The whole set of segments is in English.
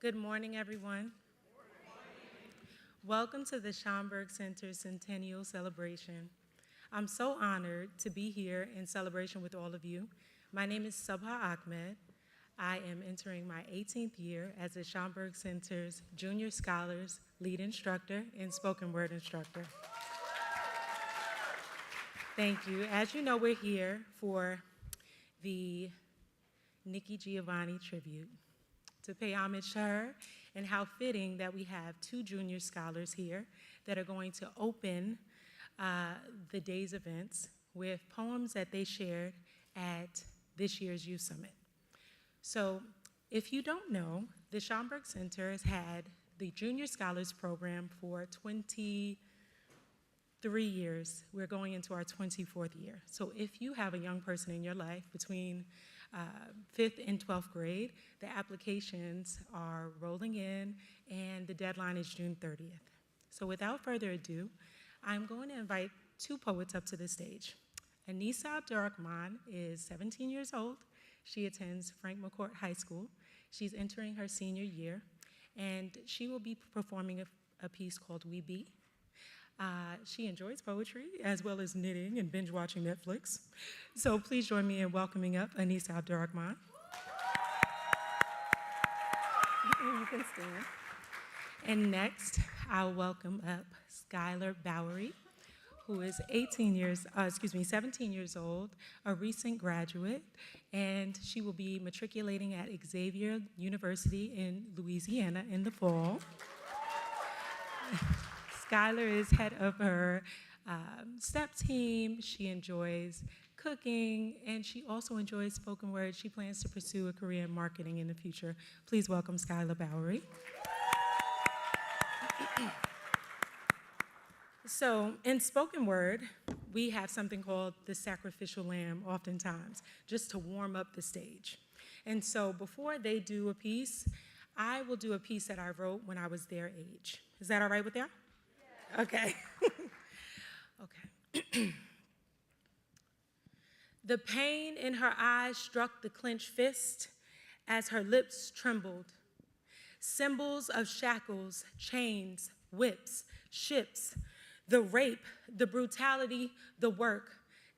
Good morning, everyone. Welcome to the Schomburg Center Centennial celebration. I'm so honored to be here in celebration with all of you. My name is Subha Ahmed. I am entering my 18th year as the Schomburg Center's Junior Scholars Lead Instructor and Spoken Word Instructor. Thank you. As you know, we're here for the Nikki Giovanni tribute, to pay homage to her, and how fitting that we have two junior scholars here that are going to open the day's events with poems that they shared at this year's Youth Summit. So if you don't know, the Schomburg Center has had the Junior Scholars Program for 23 years. We're going into our 24th year. So if you have a young person in your life between 5th and 12th grade, the applications are rolling in and the deadline is June 30th. So without further ado, I'm going to invite two poets up to the stage. Anissa Abdurrahman is 17 years old. She attends Frank McCourt High School. She's entering her senior year, and she will be performing a piece called We Be. She enjoys poetry as well as knitting and binge watching Netflix. So please join me in welcoming up Anissa Abdurrahman. You can stand. And next, I'll welcome up Skylar Bowery, who is 17 years old, a recent graduate, and she will be matriculating at Xavier University in Louisiana in the fall. Skylar is head of her STEP team. She enjoys cooking, and she also enjoys spoken word. She plans to pursue a career in marketing in the future. Please welcome Skylar Bowery. So in spoken word, we have something called the sacrificial lamb oftentimes, just to warm up the stage. And so before they do a piece, I will do a piece that I wrote when I was their age. Is that all right with you? Yeah. Okay. Okay. The pain in her eyes struck the clenched fist as her lips trembled. Symbols of shackles, chains, whips, ships, the rape, the brutality, the work,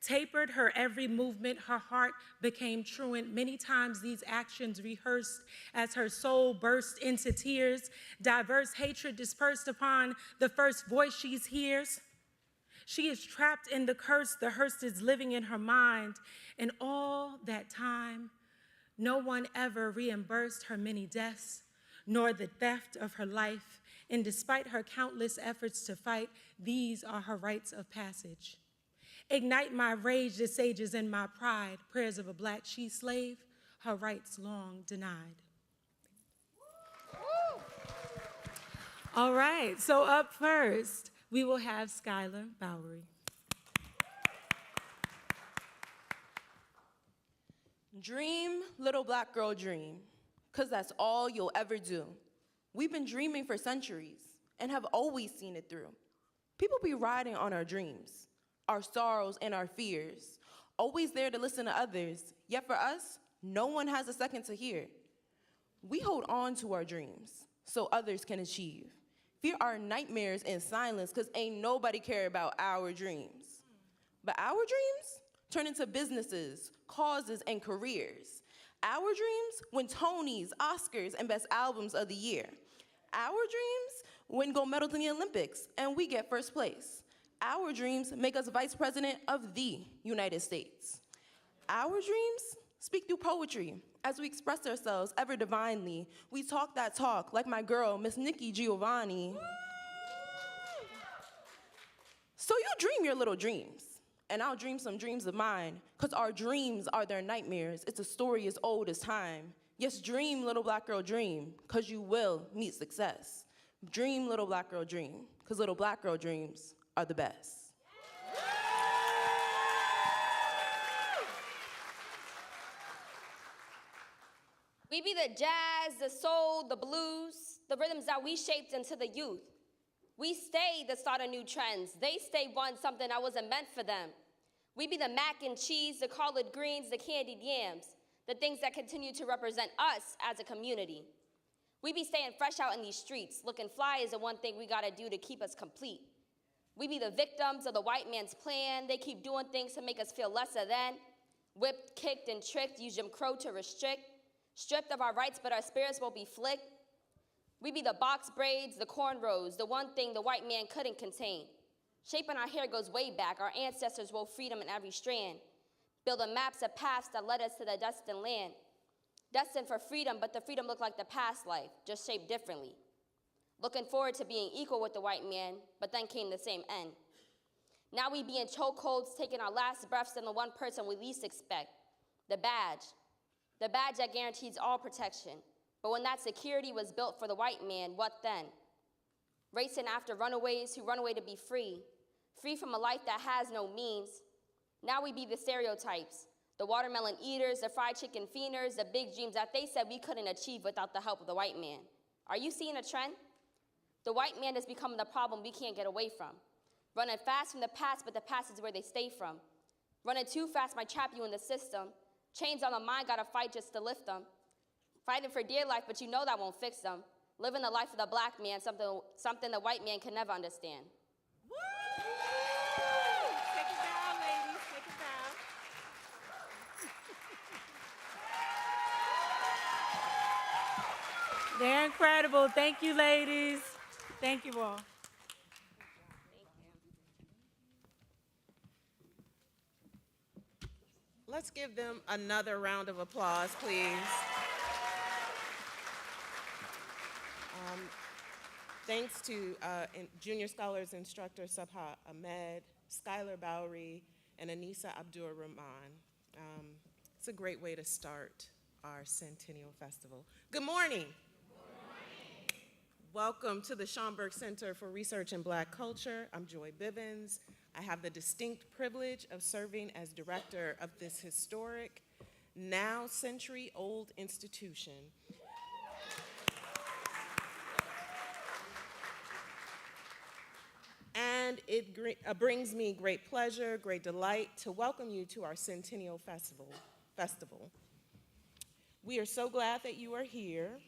tapered her every movement. Her heart became truant. Many times these actions rehearsed as her soul burst into tears. Diverse hatred dispersed upon the first voice she hears. She is trapped in the curse. The hearse is living in her mind. And all that time, no one ever reimbursed her many deaths, nor the theft of her life. And despite her countless efforts to fight, these are her rites of passage. Ignite my rage, the sages, and my pride, prayers of a black she slave, her rights long denied. All right, so up first, we will have Skylar Bowery. Dream, little black girl, dream, because that's all you'll ever do. We've been dreaming for centuries and have always seen it through. People be riding on our dreams, our sorrows and our fears, always there to listen to others, yet for us, no one has a second to hear. We hold on to our dreams so others can achieve. Fear our nightmares in silence because ain't nobody care about our dreams. But our dreams turn into businesses, causes, and careers. Our dreams win Tonys, Oscars, and Best Albums of the Year. Our dreams win gold medals in the Olympics, and we get first place. Our dreams make us vice president of the United States. Our dreams speak through poetry as we express ourselves ever divinely. We talk that talk like my girl, Miss Nikki Giovanni. So you dream your little dreams, and I'll dream some dreams of mine, because our dreams are their nightmares. It's a story as old as time. Yes, dream, little black girl, dream, because you will meet success. Dream, little black girl, dream, because little black girl dreams are the best. We be the jazz, the soul, the blues, the rhythms that we shaped into the youth. We stay to start a new trends. They stay want something that wasn't meant for them. We be the mac and cheese, the collard greens, the candied yams, the things that continue to represent us as a community. We be staying fresh out in these streets. Looking fly is the one thing we gotta do to keep us complete. We be the victims of the white man's plan. They keep doing things to make us feel lesser than. Whipped, kicked, and tricked, use Jim Crow to restrict. Stripped of our rights, but our spirits won't be flicked. We be the box braids, the cornrows, the one thing the white man couldn't contain. Shaping our hair goes way back. Our ancestors wove freedom in every strand. Building maps of paths that led us to the destined land. Destined for freedom, but the freedom looked like the past life, just shaped differently. Looking forward to being equal with the white man, but then came the same end. Now we be in chokeholds, taking our last breaths in the one person we least expect, the badge. The badge that guarantees all protection. But when that security was built for the white man, what then? Racing after runaways who run away to be free, free from a life that has no means. Now we be the stereotypes, the watermelon eaters, the fried chicken fienders, the big dreams that they said we couldn't achieve without the help of the white man. Are you seeing a trend? The white man is becoming the problem we can't get away from. Running fast from the past, but the past is where they stay from. Running too fast might trap you in the system. Chains on the mind, gotta fight just to lift them. Fighting for dear life, but you know that won't fix them. Living the life of the black man, something the white man can never understand. Woo! Take it down, ladies, take it down. They're incredible. Thank you, ladies. Thank you all. Let's give them another round of applause, please. Thanks to Junior Scholars instructor Sabha Ahmed, Skylar Bowery, and Anissa Abdur-Rahman. It's a great way to start our Centennial Festival. Good morning. Welcome to the Schomburg Center for Research in Black Culture. I'm Joy Bivens. I have the distinct privilege of serving as director of this historic, now century-old institution. And it brings me great pleasure, great delight to welcome you to our Centennial Festival. We are so glad that you are here,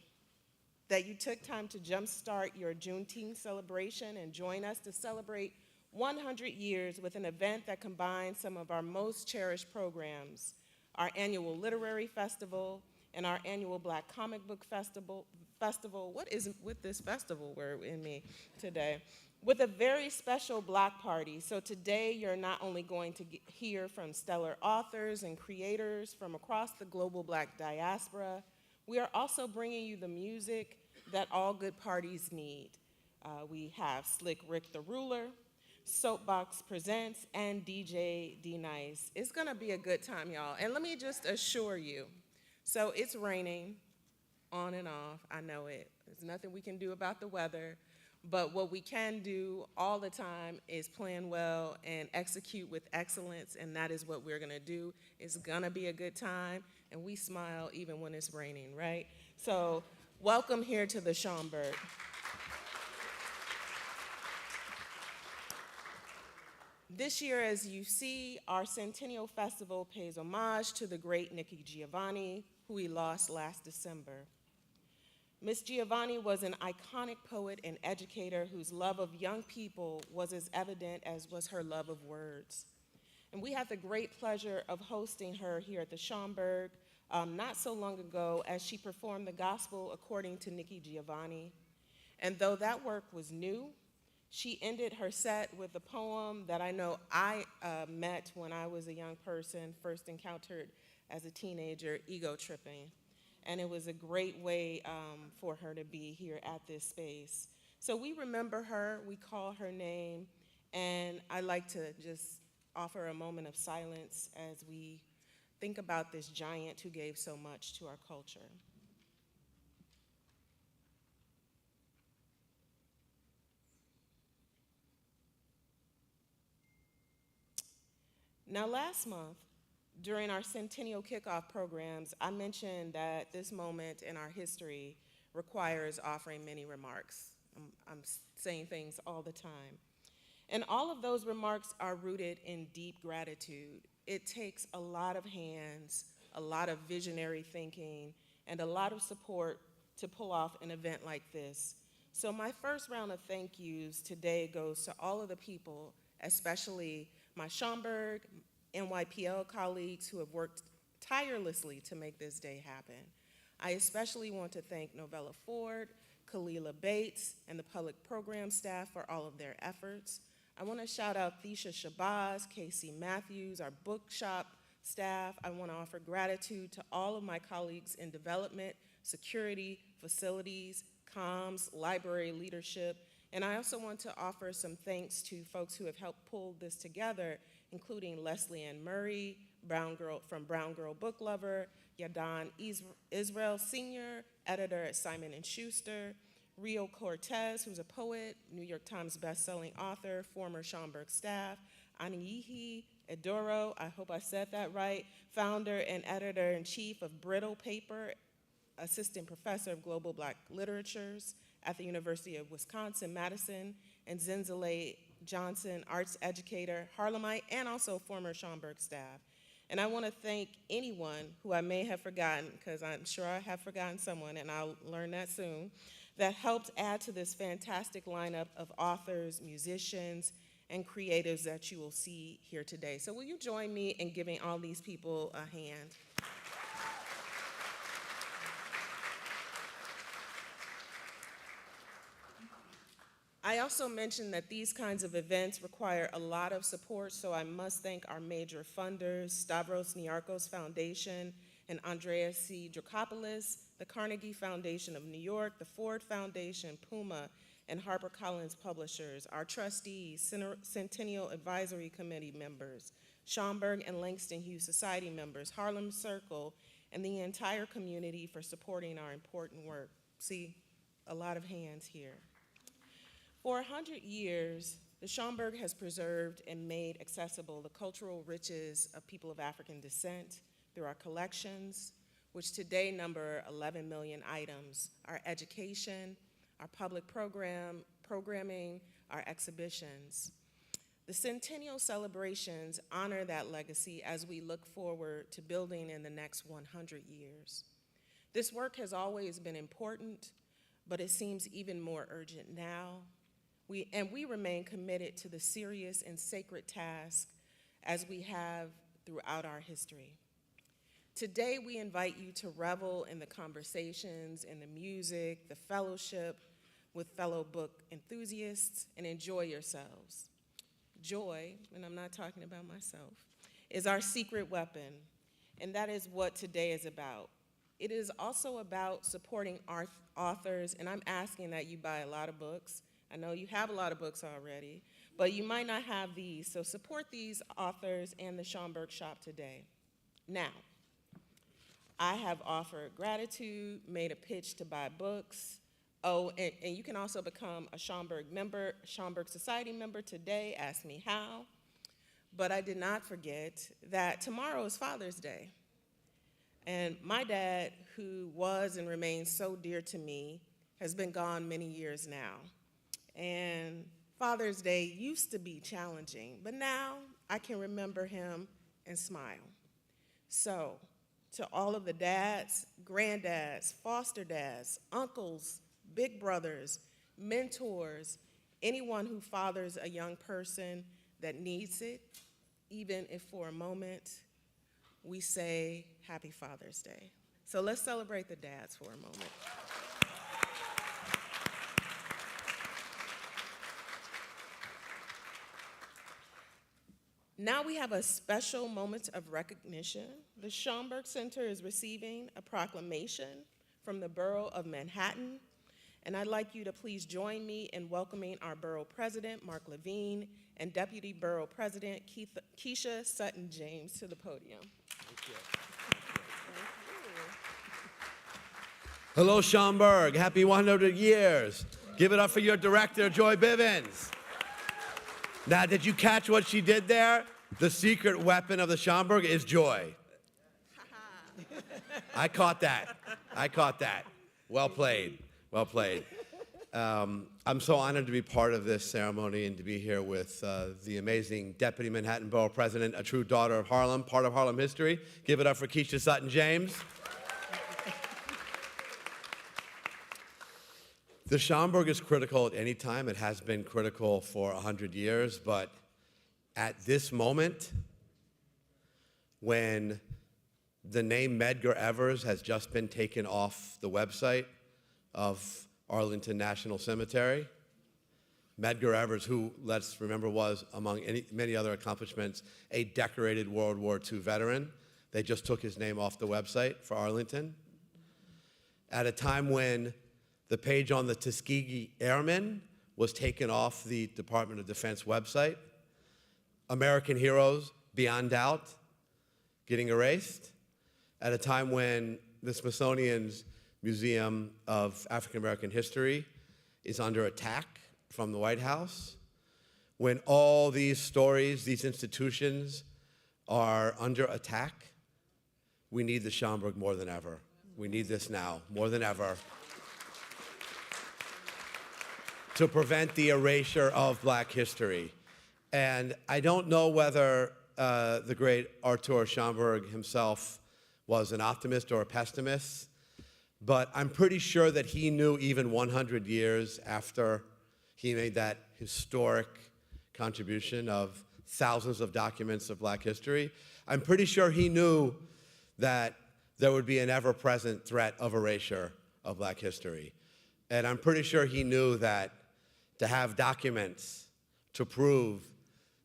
that you took time to jumpstart your Juneteenth celebration and join us to celebrate 100 years with an event that combines some of our most cherished programs, our annual literary festival and our annual Black Comic Book Festival. What is with this festival word in me today? With a very special block party. So today you're not only going to hear from stellar authors and creators from across the global Black diaspora, we are also bringing you the music that all good parties need. We have Slick Rick the Ruler, Soapbox Presents, and DJ D-Nice. It's gonna be a good time, y'all. And let me just assure you, so it's raining on and off, I know it. There's nothing we can do about the weather, but what we can do all the time is plan well and execute with excellence, and that is what we're gonna do. It's gonna be a good time, and we smile even when it's raining, right? So welcome here to the Schomburg. This year, as you see, our Centennial Festival pays homage to the great Nikki Giovanni, who we lost last December. Miss Giovanni was an iconic poet and educator whose love of young people was as evident as was her love of words. And we had the great pleasure of hosting her here at the Schomburg not so long ago as she performed the gospel according to Nikki Giovanni. And though that work was new, she ended her set with a poem that I know I met when I was a young person, first encountered as a teenager, Ego Tripping. And it was a great way for her to be here at this space. So we remember her, we call her name, and I'd like to just offer a moment of silence as we think about this giant who gave so much to our culture. Now, last month, during our Centennial kickoff programs, I mentioned that this moment in our history requires offering many remarks. I'm saying things all the time. And all of those remarks are rooted in deep gratitude. It takes a lot of hands, a lot of visionary thinking, and a lot of support to pull off an event like this. So my first round of thank yous today goes to all of the people, especially my Schomburg, NYPL colleagues who have worked tirelessly to make this day happen. I especially want to thank Novella Ford, Kalila Bates, and the public program staff for all of their efforts. I want to shout out Thisha Shabazz, Casey Matthews, our bookshop staff. I want to offer gratitude to all of my colleagues in development, security, facilities, comms, library leadership, and I also want to offer some thanks to folks who have helped pull this together, including Leslie Ann Murray, Brown Girl Book Lover, Yadan Israel Sr., editor at Simon & Schuster, Rio Cortez, who's a poet, New York Times bestselling author, former Schomburg staff, Aniyihi Edoro, I hope I said that right, founder and editor-in-chief of Brittle Paper, assistant professor of global Black literatures at the University of Wisconsin-Madison, and Zenzele Johnson, arts educator, Harlemite, and also former Schomburg staff. And I want to thank anyone who I may have forgotten, because I'm sure I have forgotten someone, and I'll learn that soon, that helped add to this fantastic lineup of authors, musicians, and creatives that you will see here today. So will you join me in giving all these people a hand? I also mentioned that these kinds of events require a lot of support, so I must thank our major funders, Stavros Niarchos Foundation and Andreas C. Dracopoulos, the Carnegie Foundation of New York, the Ford Foundation, Puma, and HarperCollins Publishers, our trustees, Centennial Advisory Committee members, Schomburg and Langston Hughes Society members, Harlem Circle, and the entire community for supporting our important work. See, a lot of hands here. For 100 years, the Schomburg has preserved and made accessible the cultural riches of people of African descent through our collections, which today number 11 million items, our education, our public programming, our exhibitions. The Centennial celebrations honor that legacy as we look forward to building in the next 100 years. This work has always been important, but it seems even more urgent now. We remain committed to the serious and sacred task as we have throughout our history. Today, we invite you to revel in the conversations, in the music, the fellowship with fellow book enthusiasts, and enjoy yourselves. Joy, and I'm not talking about myself, is our secret weapon, and that is what today is about. It is also about supporting our authors, and I'm asking that you buy a lot of books. I know you have a lot of books already, but you might not have these, so support these authors and the Schomburg shop today. Now, I have offered gratitude, made a pitch to buy books. Oh, and you can also become a Schomburg member, Schomburg Society member today. Ask me how. But I did not forget that tomorrow is Father's Day. And my dad, who was and remains so dear to me, has been gone many years now. And Father's Day used to be challenging, but now I can remember him and smile. So, to all of the dads, granddads, foster dads, uncles, big brothers, mentors, anyone who fathers a young person that needs it, even if for a moment, we say Happy Father's Day. So let's celebrate the dads for a moment. Now we have a special moment of recognition. The Schomburg Center is receiving a proclamation from the Borough of Manhattan, and I'd like you to please join me in welcoming our Borough President, Mark Levine, and Deputy Borough President, Keisha Sutton-James, to the podium. Thank you. Hello, Schomburg. Happy 100 years. Give it up for your director, Joy Bivens. Now, did you catch what she did there? The secret weapon of the Schomburg is joy. I caught that. Well played. Well played. I'm so honored to be part of this ceremony and to be here with the amazing Deputy Manhattan Borough President, a true daughter of Harlem, part of Harlem history. Give it up for Keisha Sutton-James. The Schomburg is critical at any time. It has been critical for 100 years, but at this moment, when the name Medgar Evers has just been taken off the website of Arlington National Cemetery, Medgar Evers, who, let's remember, was, among many other accomplishments, a decorated World War II veteran. They just took his name off the website for Arlington. At a time when the page on the Tuskegee Airmen was taken off the Department of Defense website, American heroes, beyond doubt, getting erased. At a time when the Smithsonian's Museum of African American History is under attack from the White House, when all these stories, these institutions are under attack, we need the Schomburg more than ever. We need this now, more than ever, to prevent the erasure of Black history. And I don't know whether the great Artur Schomburg himself was an optimist or a pessimist, but I'm pretty sure that he knew even 100 years after he made that historic contribution of thousands of documents of Black history, I'm pretty sure he knew that there would be an ever-present threat of erasure of Black history. And I'm pretty sure he knew that to have documents to prove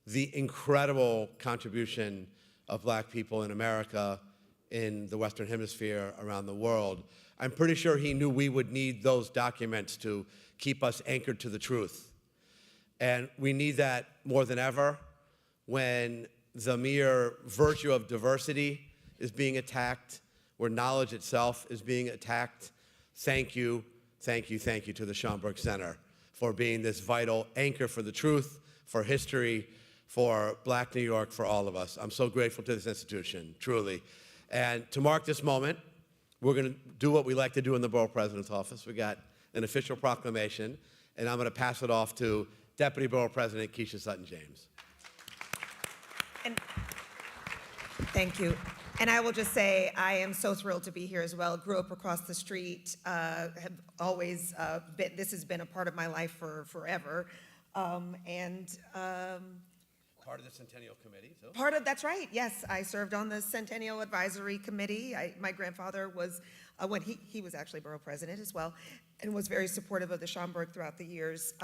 the incredible contribution of Black people in America, in the Western Hemisphere, around the world, I'm pretty sure he knew we would need those documents to keep us anchored to the truth. And we need that more than ever when the mere virtue of diversity is being attacked, where knowledge itself is being attacked. Thank you, thank you, thank you to the Schomburg Center for being this vital anchor for the truth, for history, for Black New York, for all of us. I'm so grateful to this institution, truly. And to mark this moment, we're going to do what we like to do in the Borough President's office. We got an official proclamation, and I'm going to pass it off to Deputy Borough President Keisha Sutton-James. And thank you. And I will just say I am so thrilled to be here as well. Grew up across the street, have always this has been a part of my life for forever. Part of the Centennial Committee, too. That's right, yes. I served on the Centennial Advisory Committee. My grandfather was, when he was actually borough president as well, and was very supportive of the Schomburg throughout the years.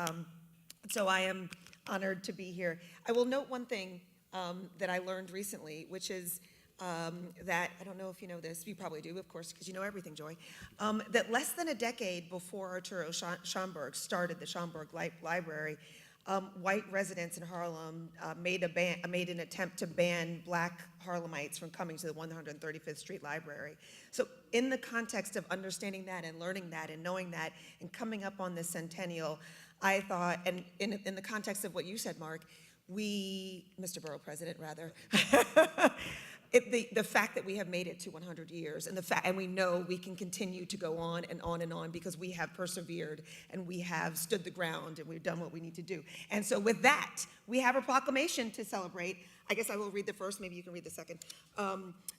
So I am honored to be here. I will note one thing that I learned recently, which is that, I don't know if you know this, you probably do, of course, because you know everything, Joy, that less than a decade before Arturo Schomburg started the Schomburg Library, white residents in Harlem made an attempt to ban Black Harlemites from coming to the 135th Street Library. So in the context of understanding that and learning that and knowing that and coming up on the Centennial, I thought, and in the context of what you said, Mark, Mr. Borough President, rather, the fact that we have made it to 100 years and we know we can continue to go on and on and on because we have persevered and we have stood the ground and we've done what we need to do. And so with that, we have a proclamation to celebrate. I guess I will read the first, maybe you can read the second.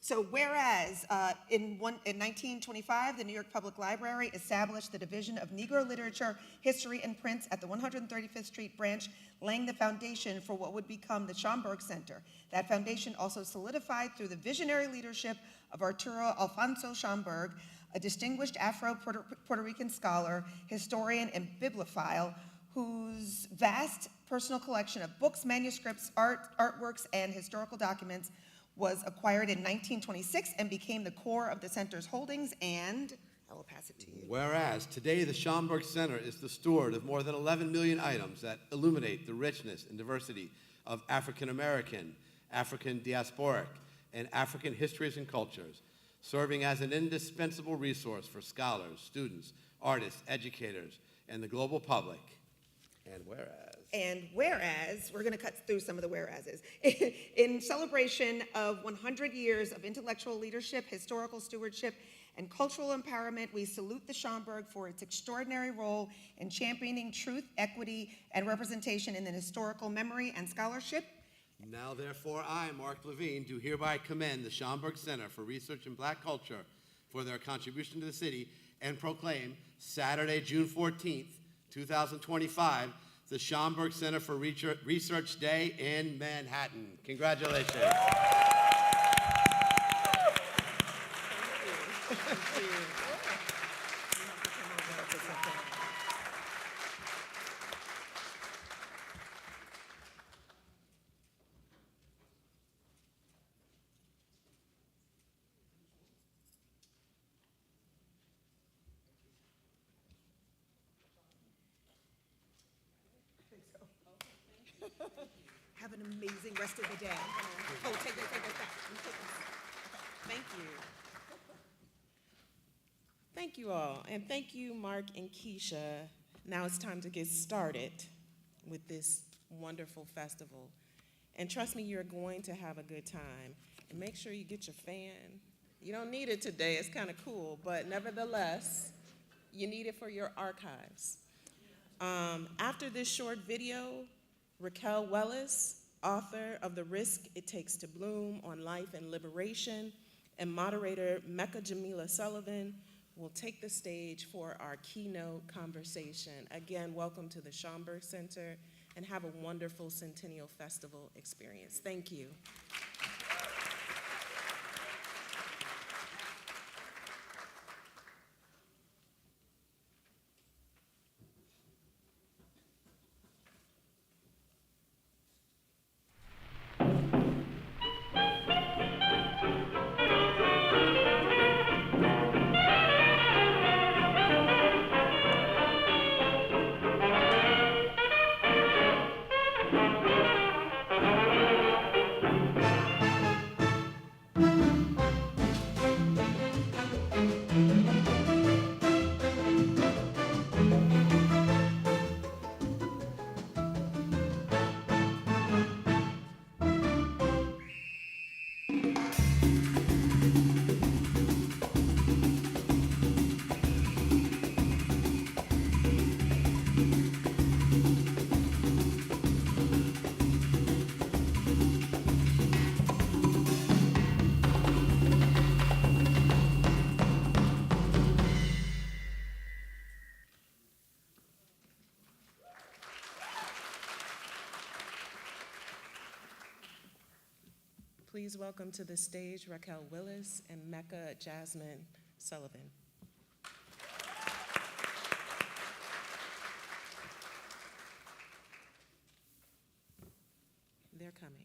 So whereas in 1925, the New York Public Library established the Division of Negro Literature, History, and Prints at the 135th Street branch, laying the foundation for what would become the Schomburg Center. That foundation also solidified through the visionary leadership of Arturo Alfonso Schomburg, a distinguished Afro-Puerto Rican scholar, historian, and bibliophile, whose vast personal collection of books, manuscripts, artworks, and historical documents was acquired in 1926 and became the core of the center's holdings, and I will pass it to you. Whereas today the Schomburg Center is the steward of more than 11 million items that illuminate the richness and diversity of African American, African diasporic, and African histories and cultures, serving as an indispensable resource for scholars, students, artists, educators, and the global public. And whereas, we're going to cut through some of the whereases. In celebration of 100 years of intellectual leadership, historical stewardship, and cultural empowerment, we salute the Schomburg for its extraordinary role in championing truth, equity, and representation in the historical memory and scholarship. Now, therefore, I, Mark Levine, do hereby commend the Schomburg Center for Research in Black Culture for their contribution to the city and proclaim Saturday, June 14th, 2025, the Schomburg Center for Research Day in Manhattan. Congratulations. Have an amazing rest of the day. Oh, take this back. Thank you. Thank you all, and thank you, Mark and Keisha. Now it's time to get started with this wonderful festival. And trust me, you're going to have a good time. And make sure you get your fan. You don't need it today, it's kind of cool, but nevertheless, you need it for your archives. After this short video, Raquel Wellis, author of The Risk It Takes to Bloom on Life and Liberation, and moderator Mecca Jamila Sullivan will take the stage for our keynote conversation. Again, welcome to the Schomburg Center, and have a wonderful Centennial Festival experience. Thank you. Please welcome to the stage Raquel Willis and Mecca Jasmine Sullivan. They're coming.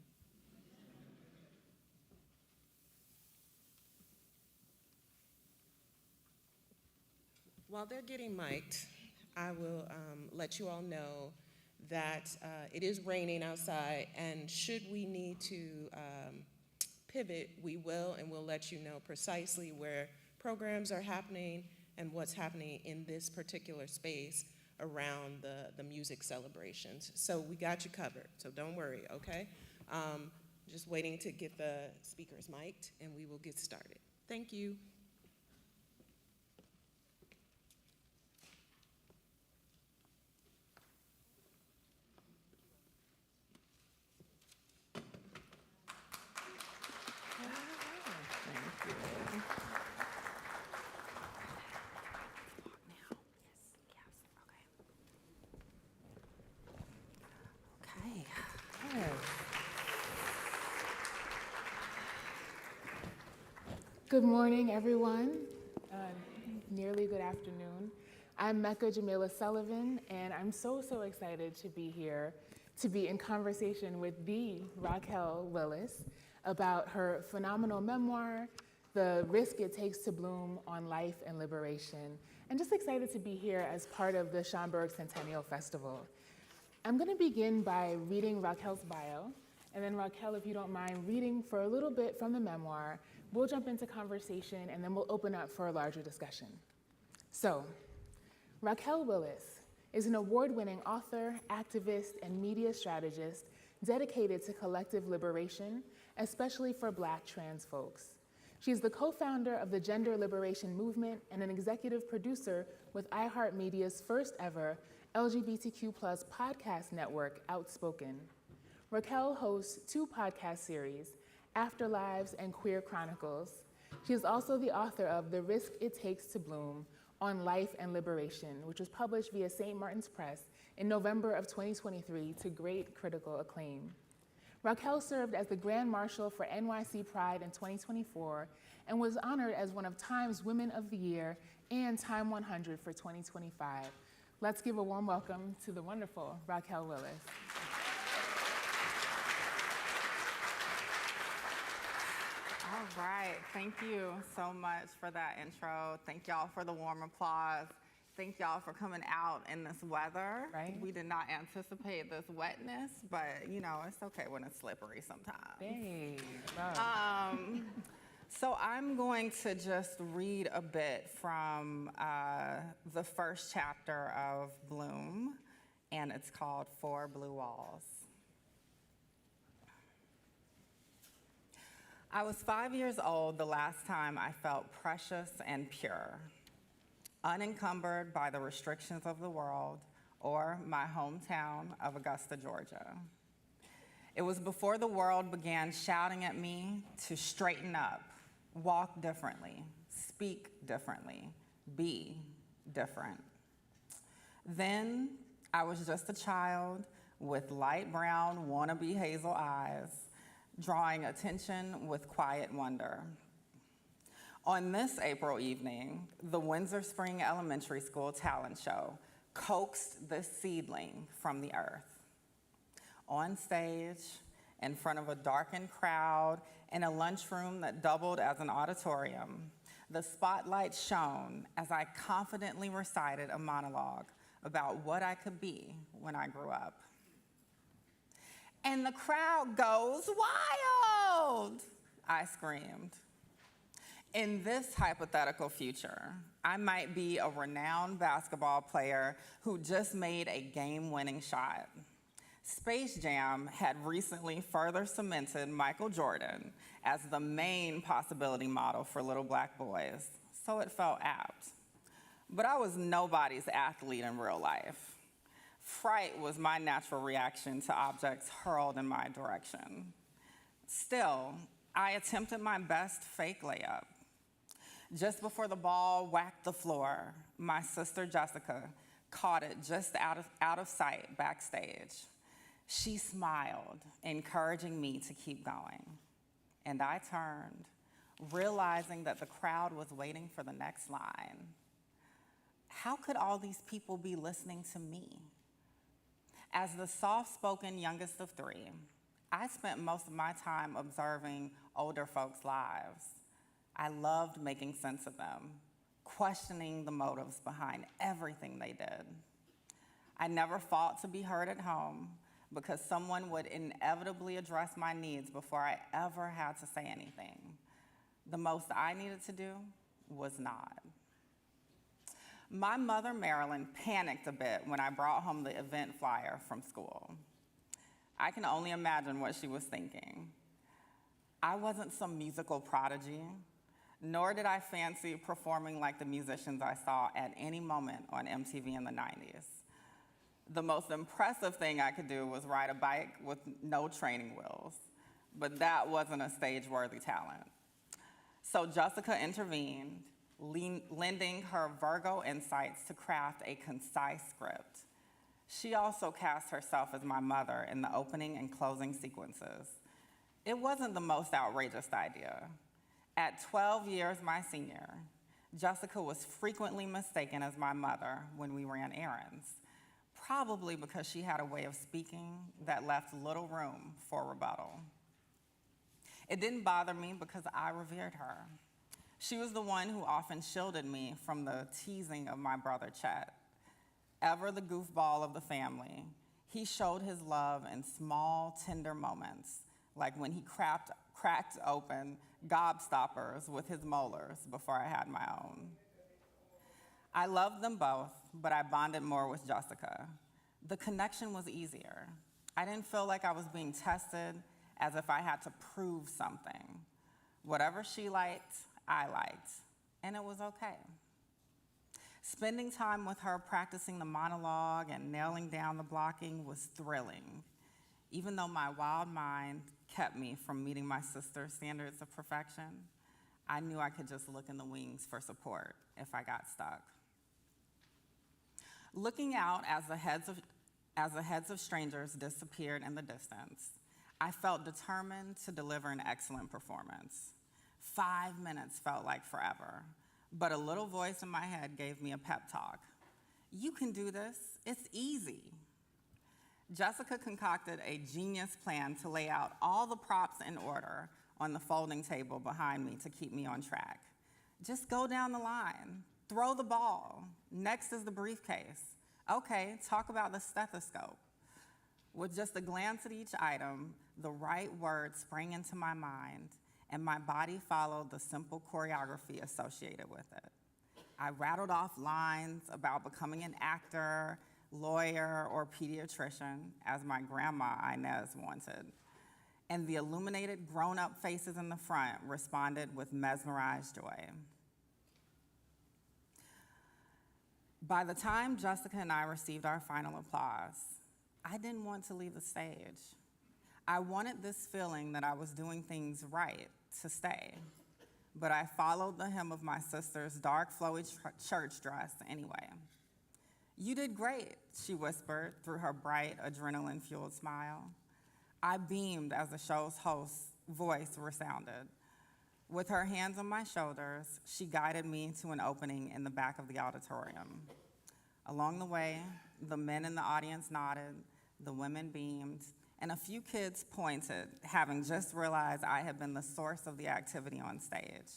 While they're getting mic'd, I will let you all know that it is raining outside, and should we need to pivot, we will, and we'll let you know precisely where programs are happening and what's happening in this particular space around the music celebrations. So we got you covered, so don't worry, okay? Just waiting to get the speakers mic'd, and we will get started. Thank you. Good morning, everyone. Nearly good afternoon. I'm Mecca Jamila Sullivan, and I'm so excited to be here, to be in conversation with the Raquel Willis about her phenomenal memoir, The Risk It Takes to Bloom on Life and Liberation, and just excited to be here as part of the Schomburg Centennial Festival. I'm gonna begin by reading Raquel's bio, and then Raquel, if you don't mind, reading for a little bit from the memoir. We'll jump into conversation, and then we'll open up for a larger discussion. So, Raquel Willis is an award-winning author, activist, and media strategist dedicated to collective liberation, especially for Black trans folks. She's the co-founder of the Gender Liberation Movement and an executive producer with iHeartMedia's first ever LGBTQ+ podcast network, Outspoken. Raquel hosts 2 podcast series, Afterlives and Queer Chronicles. She is also the author of The Risk It Takes to Bloom on life and liberation, which was published via St. Martin's Press in November of 2023 to great critical acclaim. Raquel served as the Grand Marshal for NYC Pride in 2024 and was honored as one of Time's Women of the Year and Time 100 for 2025. Let's give a warm welcome to the wonderful Raquel Willis. All right, thank you so much for that intro. Thank y'all for the warm applause. Thank y'all for coming out in this weather. Right. We did not anticipate this wetness, but you know, it's okay when it's slippery sometimes. Hey, love. So I'm going to just read a bit from the first chapter of Bloom, and it's called Four Blue Walls. I was 5 years old the last time I felt precious and pure, unencumbered by the restrictions of the world or my hometown of Augusta, Georgia. It was before the world began shouting at me to straighten up, walk differently, speak differently, be different. Then I was just a child with light brown wannabe hazel eyes, drawing attention with quiet wonder. On this April evening, the Windsor Spring Elementary School talent show coaxed this seedling from the earth. On stage, in front of a darkened crowd, in a lunchroom that doubled as an auditorium, the spotlight shone as I confidently recited a monologue about what I could be when I grew up. And the crowd goes wild, I screamed. In this hypothetical future, I might be a renowned basketball player who just made a game-winning shot. Space Jam had recently further cemented Michael Jordan as the main possibility model for little black boys, so it felt apt. But I was nobody's athlete in real life. Fright was my natural reaction to objects hurled in my direction. Still, I attempted my best fake layup. Just before the ball whacked the floor, my sister Jessica caught it just out of sight backstage. She smiled, encouraging me to keep going. And I turned, realizing that the crowd was waiting for the next line. How could all these people be listening to me? As the soft-spoken youngest of three, I spent most of my time observing older folks' lives. I loved making sense of them, questioning the motives behind everything they did. I never fought to be heard at home because someone would inevitably address my needs before I ever had to say anything. The most I needed to do was nod. My mother, Marilyn, panicked a bit when I brought home the event flyer from school. I can only imagine what she was thinking. I wasn't some musical prodigy, nor did I fancy performing like the musicians I saw at any moment on MTV in the 90s. The most impressive thing I could do was ride a bike with no training wheels, but that wasn't a stage-worthy talent. So Jessica intervened, lending her Virgo insights to craft a concise script. She also cast herself as my mother in the opening and closing sequences. It wasn't the most outrageous idea. At 12 years my senior, Jessica was frequently mistaken as my mother when we ran errands, probably because she had a way of speaking that left little room for rebuttal. It didn't bother me because I revered her. She was the one who often shielded me from the teasing of my brother Chet. Ever the goofball of the family, he showed his love in small, tender moments, like when he cracked open gobstoppers with his molars before I had my own. I loved them both, but I bonded more with Jessica. The connection was easier. I didn't feel like I was being tested as if I had to prove something. Whatever she liked, I liked, and it was okay. Spending time with her practicing the monologue and nailing down the blocking was thrilling, even though my wild mind kept me from meeting my sister's standards of perfection. I knew I could just look in the wings for support if I got stuck. Looking out as the heads of strangers disappeared in the distance, I felt determined to deliver an excellent performance. 5 minutes felt like forever, but a little voice in my head gave me a pep talk. You can do this, it's easy. Jessica concocted a genius plan to lay out all the props in order on the folding table behind me to keep me on track. Just go down the line, throw the ball. Next is the briefcase. Okay, talk about the stethoscope. With just a glance at each item, the right word sprang into my mind, and my body followed the simple choreography associated with it. I rattled off lines about becoming an actor, lawyer, or pediatrician, as my grandma Inez wanted. And the illuminated grown-up faces in the front responded with mesmerized joy. By the time Jessica and I received our final applause, I didn't want to leave the stage. I wanted this feeling that I was doing things right to stay, but I followed the hem of my sister's dark, flowy church dress anyway. You did great, she whispered through her bright, adrenaline-fueled smile. I beamed as the show's host's voice resounded. With her hands on my shoulders, she guided me to an opening in the back of the auditorium. Along the way, the men in the audience nodded, the women beamed, and a few kids pointed, having just realized I had been the source of the activity on stage.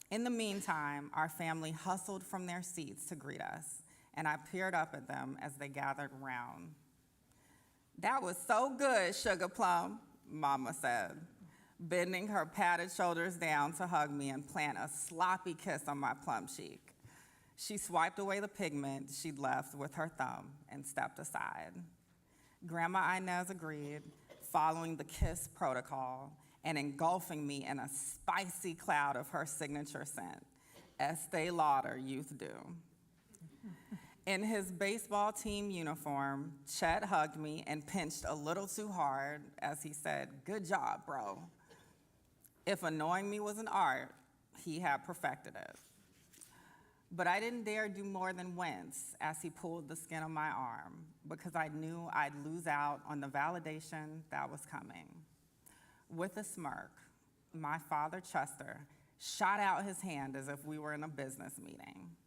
In the meantime, our family hustled from their seats to greet us, and I peered up at them as they gathered around. That was so good, Sugar Plum, Mama said, bending her padded shoulders down to hug me and plant a sloppy kiss on my plum cheek. She swiped away the pigment she'd left with her thumb and stepped aside. Grandma Inez agreed, following the kiss protocol and engulfing me in a spicy cloud of her signature scent, Estee Lauder youth do. In his baseball team uniform, Chet hugged me and pinched a little too hard as he said, "Good job, bro." If annoying me was an art, he had perfected it. But I didn't dare do more than wince as he pulled the skin on my arm because I knew I'd lose out on the validation that was coming. With a smirk, my father, Chester, shot out his hand as if we were in a business meeting.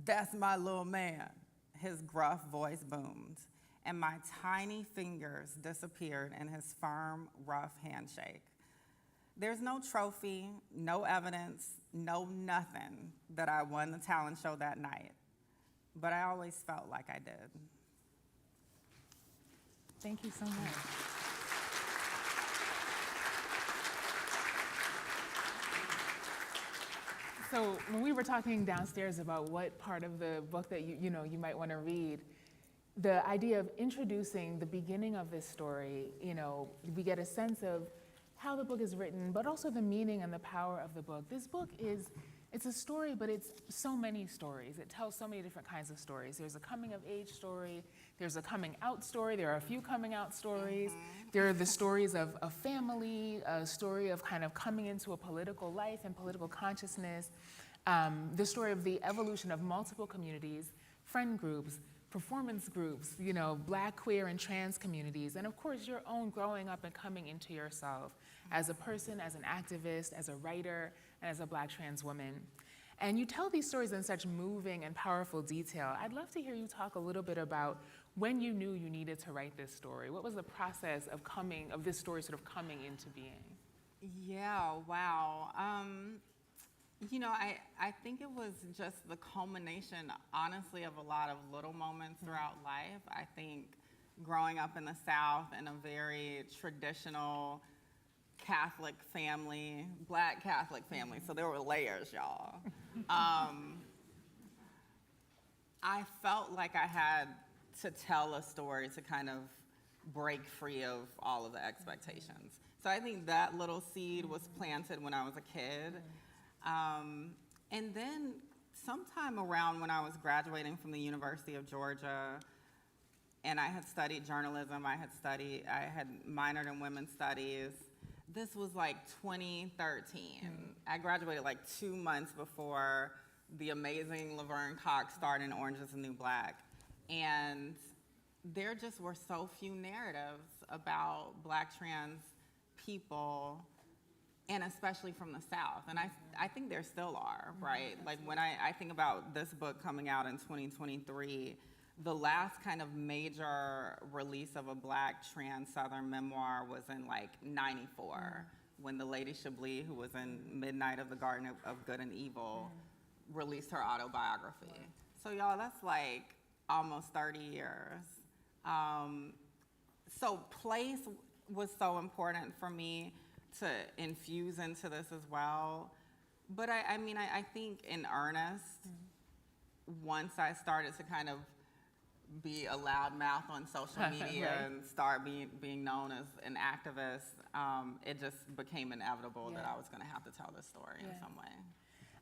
"That's my little man," his gruff voice boomed, and my tiny fingers disappeared in his firm, rough handshake. There's no trophy, no evidence, no nothing that I won the talent show that night, but I always felt like I did. Thank you so much. So when we were talking downstairs about what part of the book that you might want to read, the idea of introducing the beginning of this story, we get a sense of how the book is written, but also the meaning and the power of the book. This book it's a story, but it's so many stories. It tells so many different kinds of stories. There's a coming of age story, there's a coming out story, there are a few coming out stories. There are the stories of a family, a story of kind of coming into a political life and political consciousness, the story of the evolution of multiple communities, friend groups, performance groups, Black, queer, and trans communities, and of course your own growing up and coming into yourself as a person, as an activist, as a writer, and as a Black trans woman. And you tell these stories in such moving and powerful detail. I'd love to hear you talk a little bit about when you knew you needed to write this story. What was the process of this story sort of coming into being? Yeah, wow. I think it was just the culmination, honestly, of a lot of little moments throughout life. I think growing up in the South in a very traditional Catholic family, Black Catholic family, so there were layers, y'all. I felt like I had to tell a story to kind of break free of all of the expectations. So I think that little seed was planted when I was a kid. And then sometime around when I was graduating from the University of Georgia, and I had studied journalism, I had minored in women's studies. This was like 2013. I graduated like 2 months before the amazing Laverne Cox starred in Orange is the New Black. And there just were so few narratives about Black trans people, and especially from the South. And I think there still are, right? Like when I think about this book coming out in 2023, the last kind of major release of a Black trans Southern memoir was in like 94, when the Lady Chablis, who was in Midnight of the Garden of Good and Evil, released her autobiography. So y'all, that's like almost 30 years. So place was so important for me to infuse into this as well. But I mean, I think in earnest, once I started to kind of be a loudmouth on social media Right. and start being known as an activist, it just became inevitable that I was gonna have to tell this story in some way.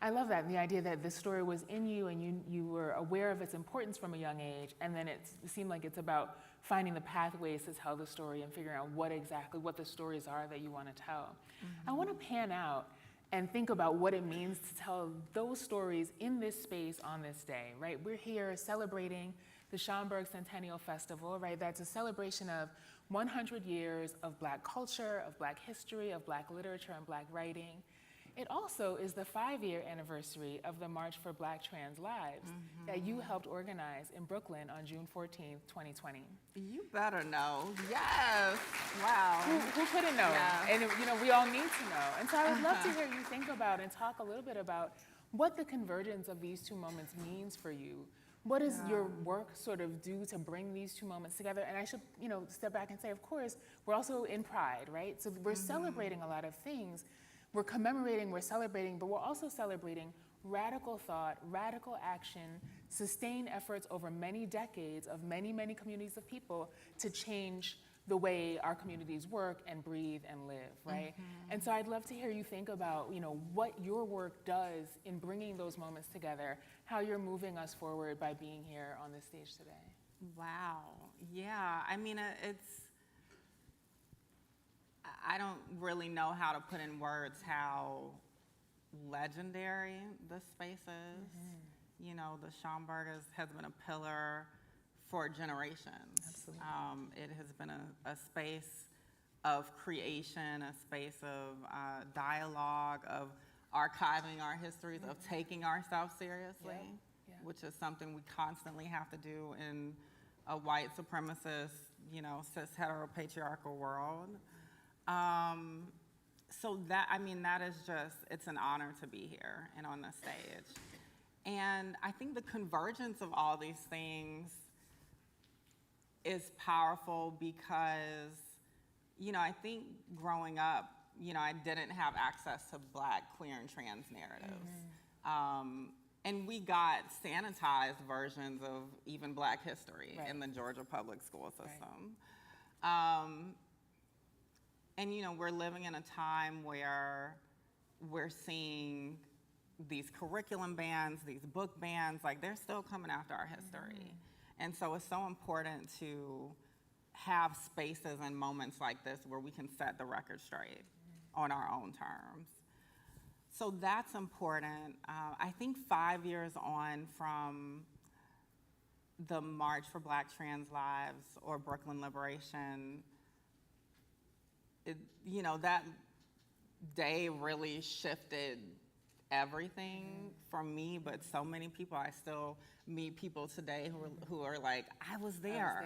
I love that, the idea that the story was in you and you were aware of its importance from a young age, and then it seemed like it's about finding the pathways to tell the story and figuring out what the stories are that you want to tell. I want to pan out and think about what it means to tell those stories in this space on this day, right? We're here celebrating the Schomburg Centennial Festival, right? That's a celebration of 100 years of Black culture, of Black history, of Black literature and Black writing. It also is the 5-year anniversary of the March for Black Trans Lives that you helped organize in Brooklyn on June 14th, 2020. You better know. Yes. Wow. Who couldn't know? Yeah. And we all need to know. And so I would love to hear you think about and talk a little bit about what the convergence of these two moments means for you. What does your work sort of do to bring these two moments together? And I should, step back and say, of course, we're also in Pride, right? So we're celebrating a lot of things. We're commemorating, we're celebrating, but we're also celebrating radical thought, radical action, sustained efforts over many decades of many, many communities of people to change the way our communities work and breathe and live, right? And so I'd love to hear you think about, what your work does in bringing those moments together, how you're moving us forward by being here on this stage today. Wow. Yeah. I mean, I don't really know how to put in words how legendary this space is. The Schomburg has been a pillar for generations. Absolutely. It has been a space of creation, a space of dialogue, of archiving our histories, of taking ourselves seriously, which is something we constantly have to do in a white supremacist, cis heteropatriarchal world. So that is just, it's an honor to be here and on the stage. And I think the convergence of all these things is powerful because, I think growing up, I didn't have access to Black, queer, and trans narratives. And we got sanitized versions of even Black history in the Georgia public school system. And we're living in a time where we're seeing these curriculum bans, these book bans, like they're still coming after our history. And so it's so important to have spaces and moments like this where we can set the record straight on our own terms. So that's important. I think 5 years on from the March for Black Trans Lives or Brooklyn Liberation, that day really shifted everything for me, but so many people, I still meet people today who are like, I was there.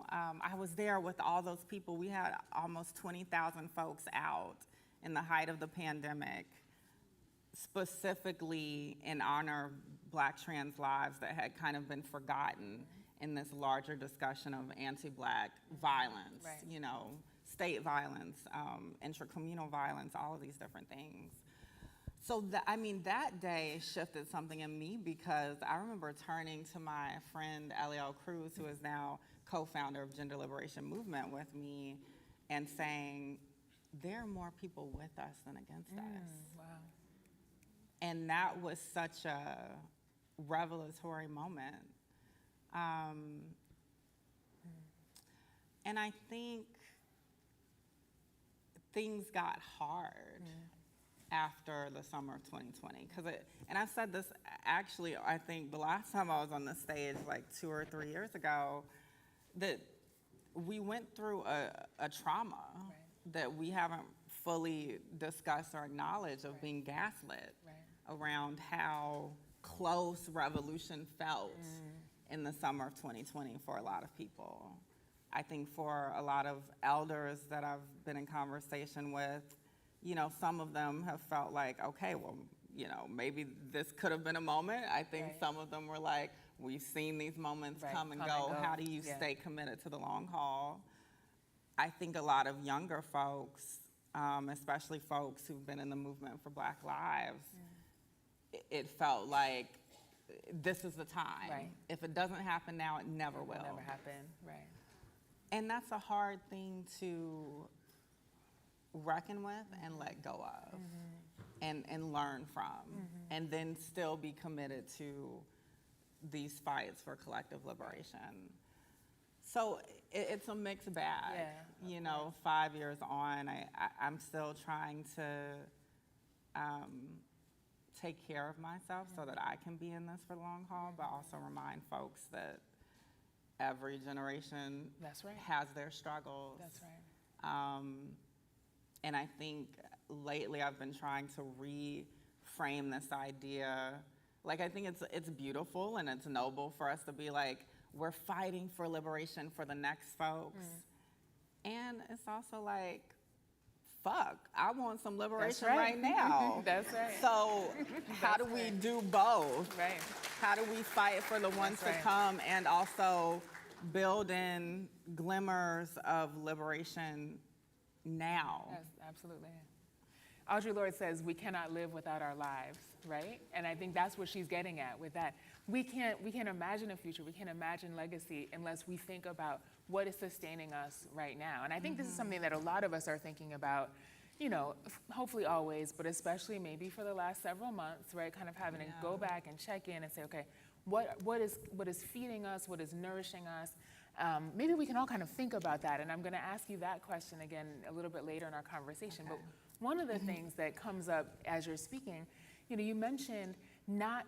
I was there with all those people. We had almost 20,000 folks out in the height of the pandemic, specifically in honor of Black trans lives that had kind of been forgotten in this larger discussion of anti-Black violence, state violence, intracommunal violence, all of these different things. So that day shifted something in me because I remember turning to my friend Eliel Cruz, who is now co-founder of Gender Liberation Movement with me, and saying, there are more people with us than against us. Wow. And that was such a revelatory moment. And I think things got hard. after the summer of 2020. And I've said this actually, I think the last time I was on the stage, like 2 or 3 years ago, that we went through a trauma that we haven't fully discussed or acknowledged of being gaslit around how close revolution felt in the summer of 2020 for a lot of people. I think for a lot of elders that I've been in conversation with, you know, some of them have felt like, okay, well, you know, maybe this could have been a moment. I think some of them were like, we've seen these moments come and go. How do you stay committed to the long haul? I think a lot of younger folks, especially folks who've been in the movement for Black lives, it felt like this is the time. Right. If it doesn't happen now, it never will. It'll never happen, right. And that's a hard thing to reckon with and let go of and learn from, and then still be committed to these fights for collective liberation. So it's a mixed bag. Yeah, you know, 5 years on, I'm still trying to take care of myself so that I can be in this for the long haul, but also remind folks that every generation That's right. has their struggles. That's right. And I think lately I've been trying to reframe this idea. Like, I think it's beautiful and it's noble for us to be like, we're fighting for liberation for the next folks. And it's also like, fuck, I want some liberation right now. That's right. So how do we do both? Right. How do we fight for the ones to come and also build in glimmers of liberation now? Yes, absolutely. Audre Lorde says we cannot live without our lives, right? And I think that's what she's getting at with that. We can't imagine a future, we can't imagine legacy unless we think about what is sustaining us right now. And I think this is something that a lot of us are thinking about, you know, hopefully always, but especially maybe for the last several months, right? Kind of having to go back and check in and say, okay, what is feeding us, what is nourishing us? Maybe we can all kind of think about that. And I'm gonna ask you that question again a little bit later in our conversation. But one of the things that comes up as you're speaking, you know, you mentioned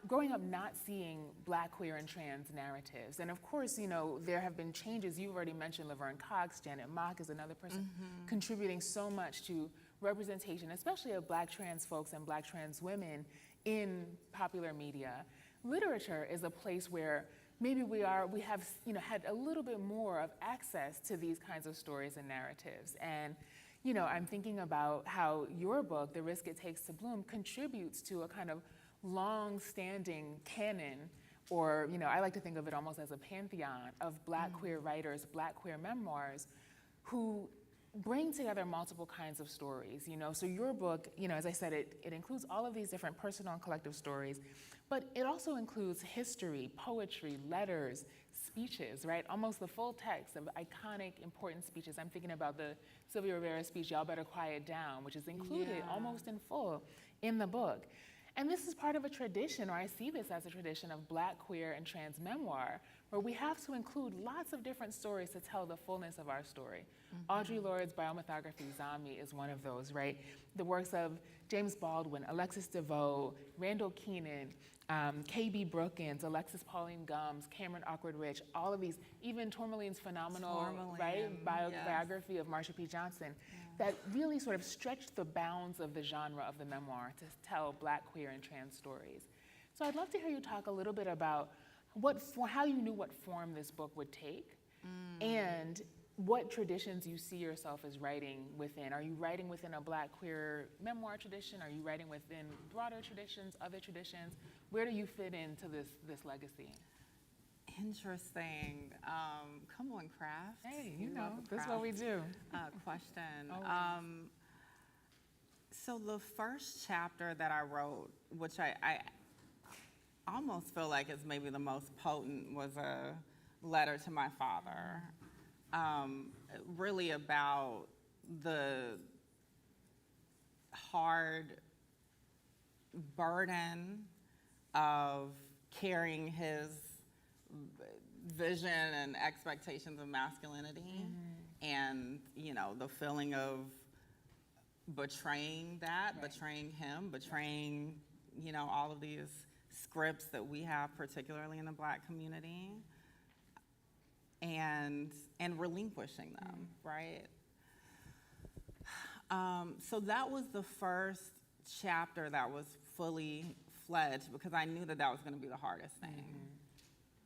growing up not seeing Black, queer, and trans narratives. And of course, you know, there have been changes. You've already mentioned Laverne Cox, Janet Mock is another person contributing so much to representation, especially of Black trans folks and Black trans women in popular media. Literature is a place where maybe we have, you know, had a little bit more of access to these kinds of stories and narratives. And, you know, I'm thinking about how your book, The Risk It Takes to Bloom, contributes to a kind of long-standing canon, or, you know, I like to think of it almost as a pantheon of Black queer writers, Black queer memoirs, who bring together multiple kinds of stories, you know. So your book, you know, as I said, it includes all of these different personal and collective stories, but it also includes history, poetry, letters, speeches, right? Almost the full text of iconic, important speeches. I'm thinking about the Sylvia Rivera speech, Y'all Better Quiet Down, which is included almost in full in the book. And this is part of a tradition, or I see this as a tradition of Black, queer, and trans memoir, where we have to include lots of different stories to tell the fullness of our story. Audre Lorde's biomythography, Zombie, is one of those, right? The works of James Baldwin, Alexis DeVoe, Randall Keenan, K.B. Brookins, Alexis Pauline Gumbs, Cameron Awkward-Rich, all of these, even Tourmaline's phenomenal, right, biography of Marsha P. Johnson, that really sort of stretched the bounds of the genre of the memoir to tell Black, queer, and trans stories. So I'd love to hear you talk a little bit about how you knew what form this book would take, and what traditions you see yourself as writing within. Are you writing within a Black, queer memoir tradition? Are you writing within broader traditions, other traditions? Where do you fit into this legacy? Interesting. Come on, Craft. Hey, We you know, love a that's what we do. Question. So the first chapter that I wrote, which I almost feel like is maybe the most potent, was a letter to my father, really about the hard burden of carrying his vision and expectations of masculinity, and, you know, the feeling of betraying that, betraying him, betraying, you know, all of these scripts that we have, particularly in the Black community, and relinquishing them, right? So that was the first chapter that was fully fledged, because I knew that that was going to be the hardest thing.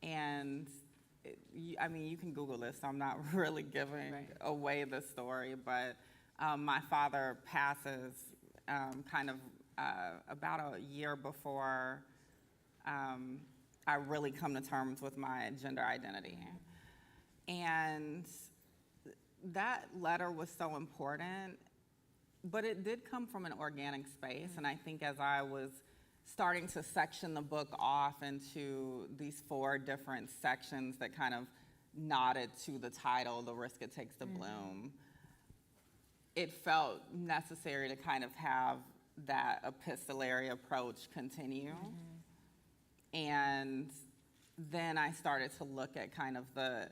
And I mean, you can Google this, so I'm not really giving away the story, but my father passes about a year before I really come to terms with my gender identity. And that letter was so important, but it did come from an organic space, and I think as I was starting to section the book off into these 4 different sections that kind of nodded to the title, The Risk It Takes to Bloom, it felt necessary to kind of have that epistolary approach continue. And then I started to look at kind of the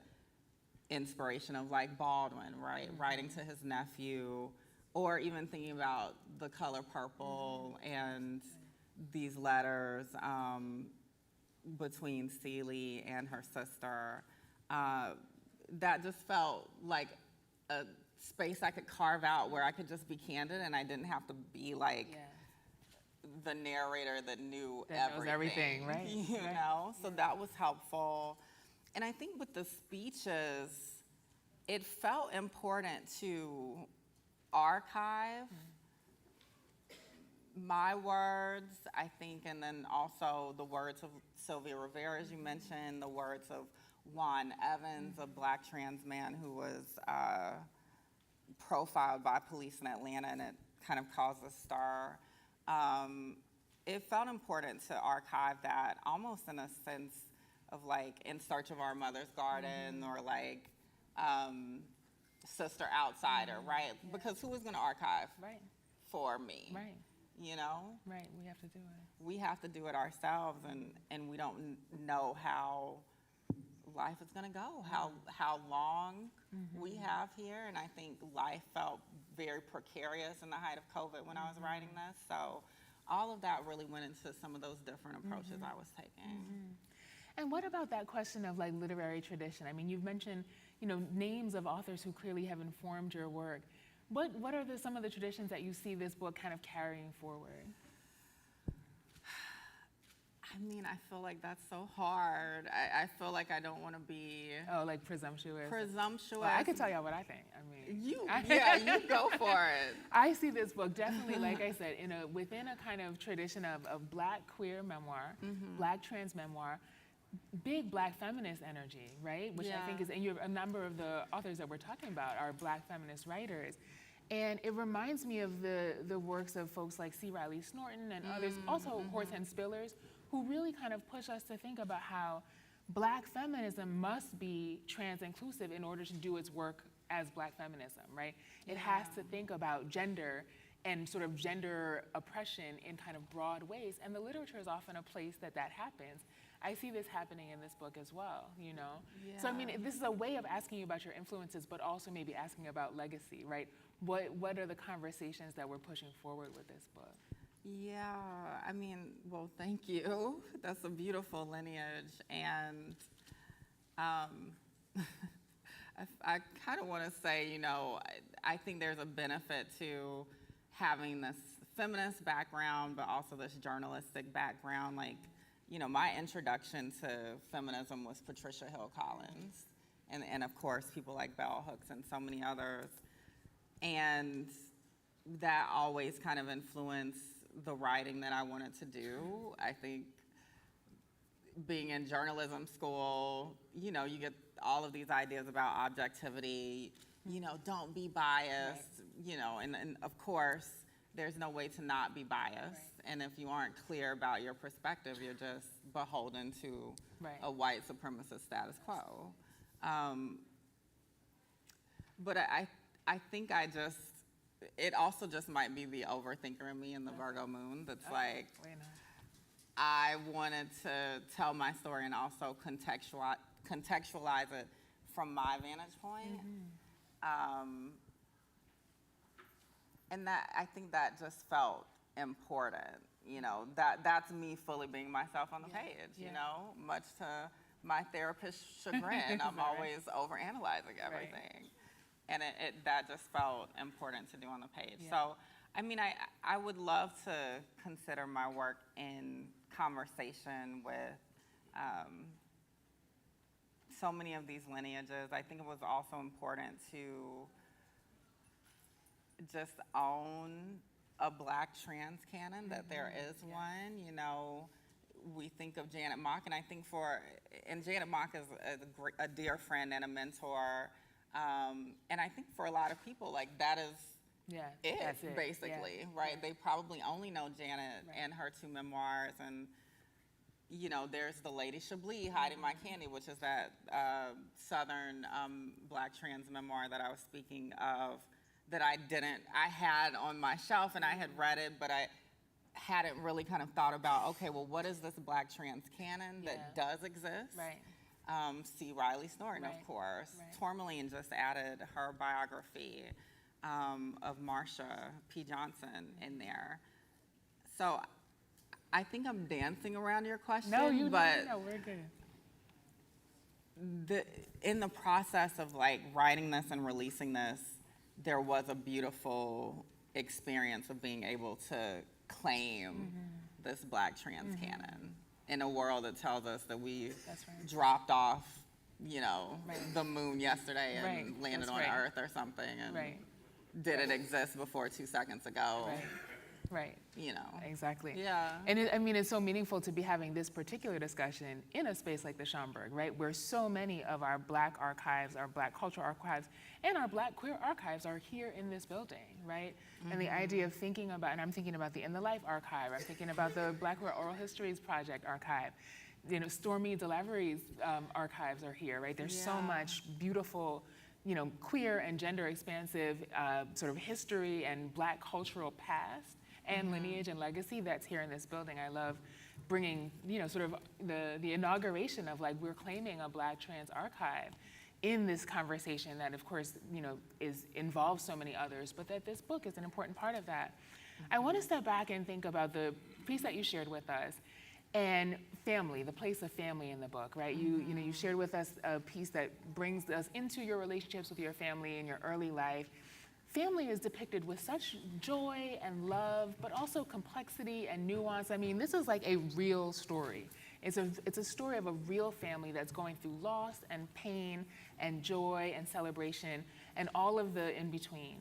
inspiration of like Baldwin, right? Writing to his nephew, or even thinking about The Color Purple and these letters between Celie and her sister. That just felt like a space I could carve out where I could just be candid and I didn't have to be like the narrator that knew knows everything, right? You know, so that was helpful. And I think with the speeches, it felt important to archive my words, I think, and then also the words of Sylvia Rivera, as you mentioned, the words of Juan Evans, a Black trans man who was profiled by police in Atlanta, and it kind of caused a stir. It felt important to archive that, almost in a sense of like In Search of Our Mother's Garden, or like Sister Outsider, right? Because who was going to archive for me? Right. You know? Right, we have to do it. We have to do it ourselves, and we don't know how life is going to go, how long we have here. And I think life felt very precarious in the height of COVID when I was writing this. So all of that really went into some of those different approaches I was taking. And what about that question of like literary tradition? I mean, you've mentioned, you know, names of authors who clearly have informed your work. What are some of the traditions that you see this book kind of carrying forward? I mean, I feel like that's so hard. I feel like I don't want to be Like presumptuous. presumptuous. Well, I can tell y'all what I think. I mean, You go for it. I see this book definitely, like I said, within a kind of tradition of Black queer memoir, Black trans memoir, big Black feminist energy, right? Which I think is, and a number of the authors that we're talking about are Black feminist writers. And it reminds me of the works of folks like C. Riley Snorton and others, also Hortense Spillers, who really kind of push us to think about how Black feminism must be trans inclusive in order to do its work as Black feminism, right? It has to think about gender and sort of gender oppression in kind of broad ways, and the literature is often a place that happens. I see this happening in this book as well, you know? So I mean, this is a way of asking you about your influences, but also maybe asking about legacy, right? What are the conversations that we're pushing forward with this book? Yeah, I mean, well, thank you. That's a beautiful lineage. And I kind of want to say, you know, I think there's a benefit to having this feminist background, but also this journalistic background. Like, you know, my introduction to feminism was Patricia Hill Collins, and of course, people like Bell Hooks and so many others. And that always kind of influenced the writing that I wanted to do. I think being in journalism school, you know, you get all of these ideas about objectivity, you know, don't be biased, you know, and of course, there's no way to not be biased. And if you aren't clear about your perspective, you're just beholden to a white supremacist status quo. But I think it also just might be the overthinker in me and the Virgo moon that's like, I wanted to tell my story and also contextualize it from my vantage point. And that, I think that just felt important, you know, that's me fully being myself on the page, you know, much to my therapist's chagrin. I'm always overanalyzing everything. And that just felt important to do on the page. So, I mean, I would love to consider my work in conversation with so many of these lineages. I think it was also important to just own a Black trans canon, that there is one. You know, we think of Janet Mock, and I think and Janet Mock is a dear friend and a mentor. And I think for a lot of people, like, that is that's it. basically, right? They probably only know Janet and her 2 memoirs, and you know, there's The Lady Chablis, Hiding My Candy, which is that Southern Black trans memoir that I was speaking of, that I had on my shelf and I had read it, but I hadn't really kind of thought about, okay, well, what is this Black trans canon that does exist? Right. C. Riley Snorton, of course. Tourmaline just added her biography of Marsha P. Johnson in there. So I think I'm dancing around your question, but no, we're good. In the process of like writing this and releasing this, there was a beautiful experience of being able to claim this Black trans canon in a world that tells us that we dropped off, you know, the moon yesterday and landed on Earth or something, and did it exist before 2 seconds ago? Right. You know. Exactly. Yeah. And I mean, it's so meaningful to be having this particular discussion in a space like the Schomburg, right? Where so many of our Black archives, our Black cultural archives, and our Black queer archives are here in this building, right? And the idea of thinking about, and I'm thinking about the In the Life archive, I'm thinking about the Black Queer Oral Histories Project archive, you know, Stormy DeLavery's archives are here, right? There's so much beautiful, you know, queer and gender expansive sort of history and Black cultural past and lineage and legacy that's here in this building. I love bringing, you know, sort of the inauguration of like, we're claiming a Black trans archive in this conversation that, of course, you know, involves so many others, but that this book is an important part of that. I want to step back and think about the piece that you shared with us and family, the place of family in the book, right? You know, you shared with us a piece that brings us into your relationships with your family in your early life. Family is depicted with such joy and love, but also complexity and nuance. I mean, this is like a real story. It's a story of a real family that's going through loss and pain and joy and celebration and all of the in-between.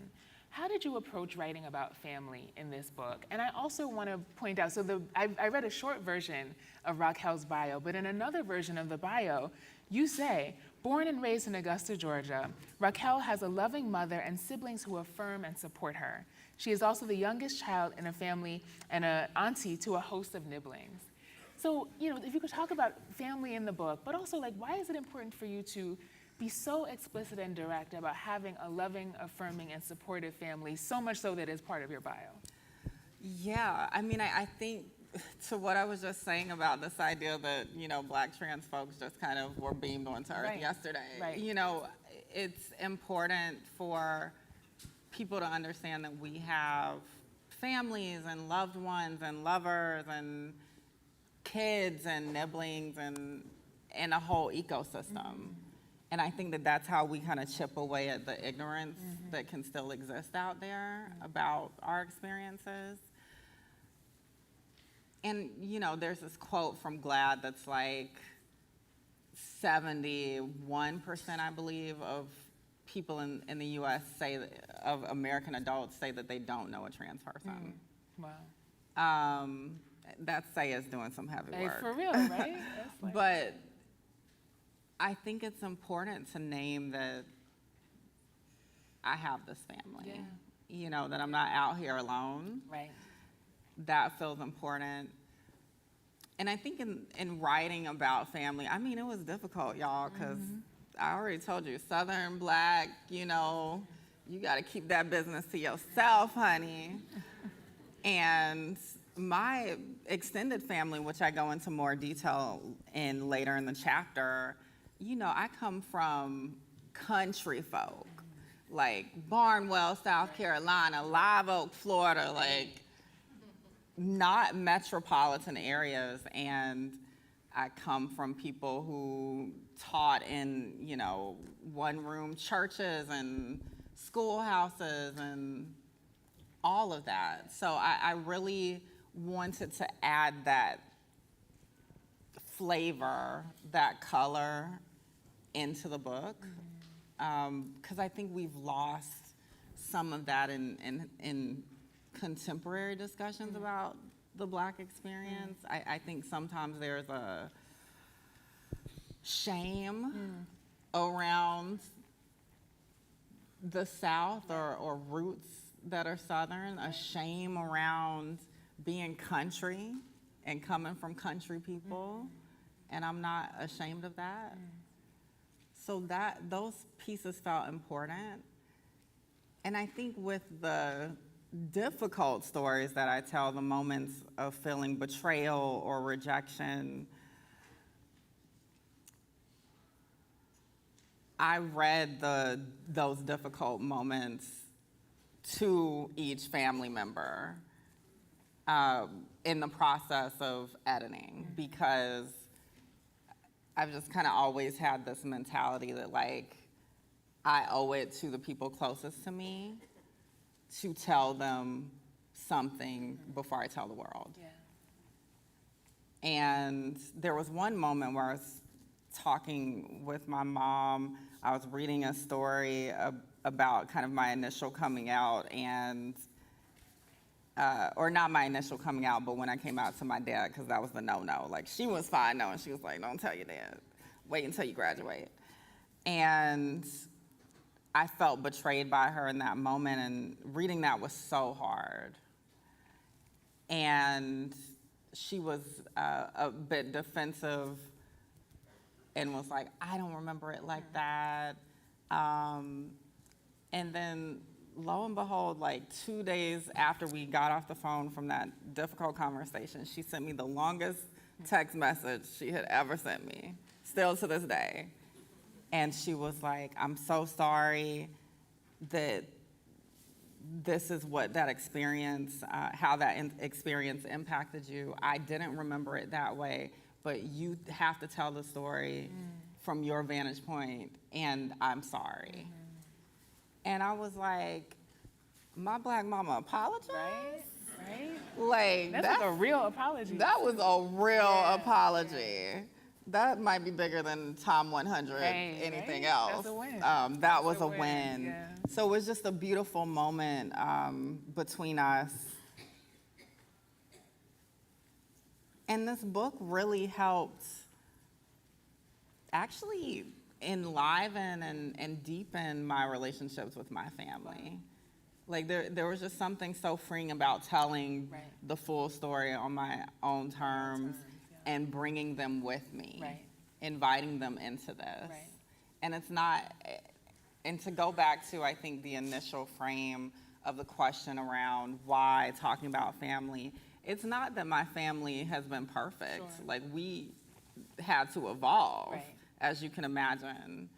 How did you approach writing about family in this book? And I also want to point out, so I read a short version of Raquel's bio, but in another version of the bio, you say, born and raised in Augusta, Georgia, Raquel has a loving mother and siblings who affirm and support her. She is also the youngest child in a family and an auntie to a host of nibblings. So, you know, if you could talk about family in the book, but also like, why is it important for you to be so explicit and direct about having a loving, affirming, and supportive family, so much so that it's part of your bio? Yeah, I mean, I think to what I was just saying about this idea that, you know, Black trans folks just kind of were beamed onto Earth yesterday. Right. You know, it's important for people to understand that we have families and loved ones and lovers and kids and nibblings and a whole ecosystem. And I think that that's how we kind of chip away at the ignorance that can still exist out there about our experiences. And, you know, there's this quote from GLAAD that's like 71%, I believe, of people in the US say, of American adults say that they don't know a trans person. Wow. That say is doing some heavy work. For real, right? That's like, But I think it's important to name that I have this family. You know, that I'm not out here alone. right. That feels important. And I think in writing about family, I mean, it was difficult, y'all, because I already told you, Southern Black, you know, you got to keep that business to yourself, honey. And my extended family, which I go into more detail in later in the chapter, you know, I come from country folk. like Barnwell, South Carolina, Live Oak, Florida, like not metropolitan areas. And I come from people who taught in, you know, one-room churches and schoolhouses and all of that. So I really wanted to add that flavor, that color into the book, because I think we've lost some of that in contemporary discussions about the Black experience. I think sometimes there's a shame around the South or roots that are Southern, a shame around being country and coming from country people, and I'm not ashamed of that. So those pieces felt important. And I think with the difficult stories that I tell, the moments of feeling betrayal or rejection, I read those difficult moments to each family member in the process of editing, because I've just kind of always had this mentality that, like, I owe it to the people closest to me to tell them something before I tell the world. Yeah. And there was one moment where I was talking with my mom. I was reading a story about kind of my initial coming out, and or not my initial coming out, but when I came out to my dad, because that was the no-no. Like, she was fine knowing. She was like, don't tell your dad. Wait until you graduate. And I felt betrayed by her in that moment, and reading that was so hard. And she was a bit defensive and was like, I don't remember it like that. And then lo and behold, like 2 days after we got off the phone from that difficult conversation, she sent me the longest text message she had ever sent me, still to this day. And she was like, I'm so sorry that this is what that experience, how that experience impacted you. I didn't remember it that way, but you have to tell the story from your vantage point, and I'm sorry. And I was like, my Black mama apologized? Right? Like, That's like a real apology. that was a real apology. That might be bigger than Tom 100, anything right? else. That's a win. That was a win. Yeah. So it was just a beautiful moment between us. And this book really helped actually enliven and deepen my relationships with my family. Like, there was just something so freeing about telling the full story on my own terms, and bringing them with me, inviting them into this. And it's not, and to go back to, I think, the initial frame of the question around why talking about family, it's not that my family has been perfect. Like, we had to evolve, as you can imagine.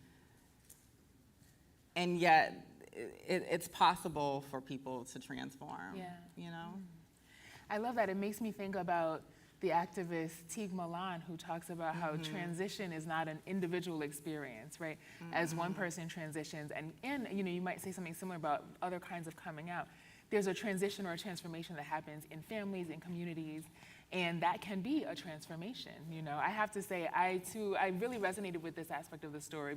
And yet, it's possible for people to transform, you know? I love that. It makes me think about the activist Teague Milan, who talks about how transition is not an individual experience, right? As one person transitions, and you know, you might say something similar about other kinds of coming out. There's a transition or a transformation that happens in families, in communities, and that can be a transformation, you know? I have to say, I really resonated with this aspect of the story,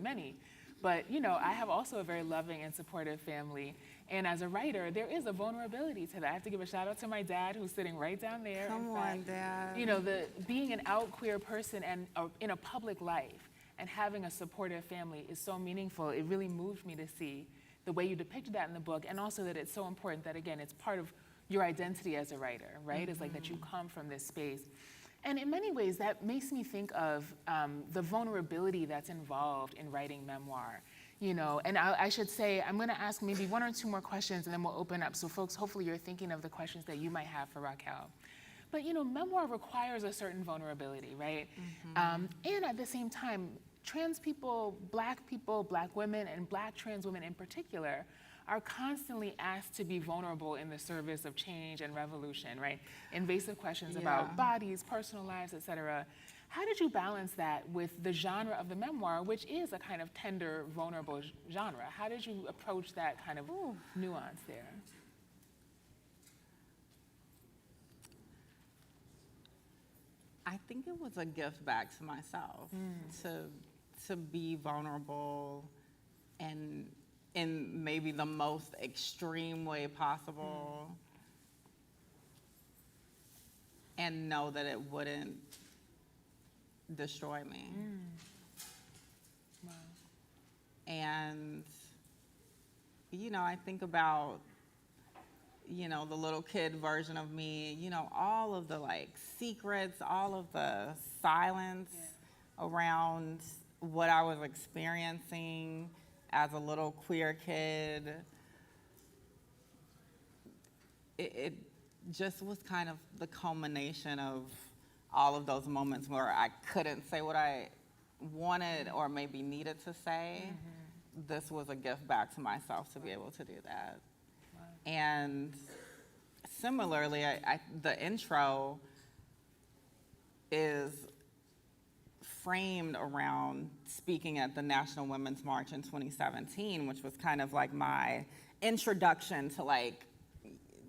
but you know, I have also a very loving and supportive family. And as a writer, there is a vulnerability to that. I have to give a shout out to my dad, who's sitting right down there. Come on, Dad. You know, being an out queer person and in a public life and having a supportive family is so meaningful. It really moved me to see the way you depicted that in the book, and also that it's so important that, again, it's part of your identity as a writer, right? It's like that you come from this space. And in many ways, that makes me think of the vulnerability that's involved in writing memoir. You know, and I should say, I'm going to ask maybe one or two more questions, and then we'll open up. So folks, hopefully you're thinking of the questions that you might have for Raquel. But you know, memoir requires a certain vulnerability, right? And at the same time, trans people, black women, and black trans women in particular are constantly asked to be vulnerable in the service of change and revolution, right? Invasive questions about bodies, personal lives, et cetera. How did you balance that with the genre of the memoir, which is a kind of tender, vulnerable genre? How did you approach that kind of nuance there? I think it was a gift back to myself to be vulnerable and in maybe the most extreme way possible and know that it wouldn't destroy me. Wow. And, I think about, the little kid version of me, all of the secrets, all of the silence around what I was experiencing as a little queer kid. It just was kind of the culmination of all of those moments where I couldn't say what I wanted or maybe needed to say. This was a gift back to myself to be able to do that. Wow. And similarly, the intro is framed around speaking at the National Women's March in 2017, which was kind of like my introduction to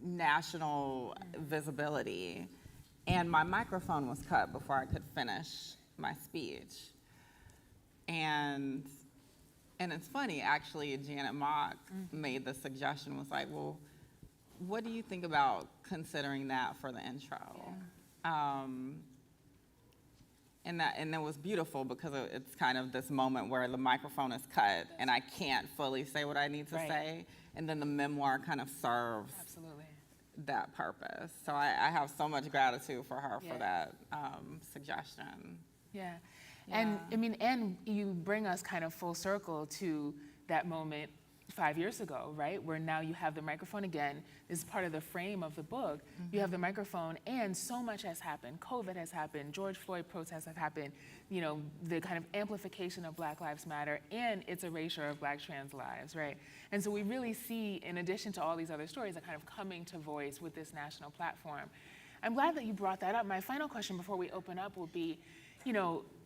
national visibility. And my microphone was cut before I could finish my speech. And it's funny, actually, Janet Mock made the suggestion, was like, well, what do you think about considering that for the intro? And it was beautiful because it's kind of this moment where the microphone is cut and I can't fully say what I need to say, and then the memoir kind of serves that purpose. So I have so much gratitude for her for that suggestion. Yeah. And and you bring us kind of full circle to that moment 5 years ago, right? Where now you have the microphone again. This is part of the frame of the book. You have the microphone, and so much has happened. COVID has happened. George Floyd protests have happened. The kind of amplification of Black Lives Matter and its erasure of Black trans lives, right? And so we really see, in addition to all these other stories, a kind of coming to voice with this national platform. I'm glad that you brought that up. My final question before we open up will be,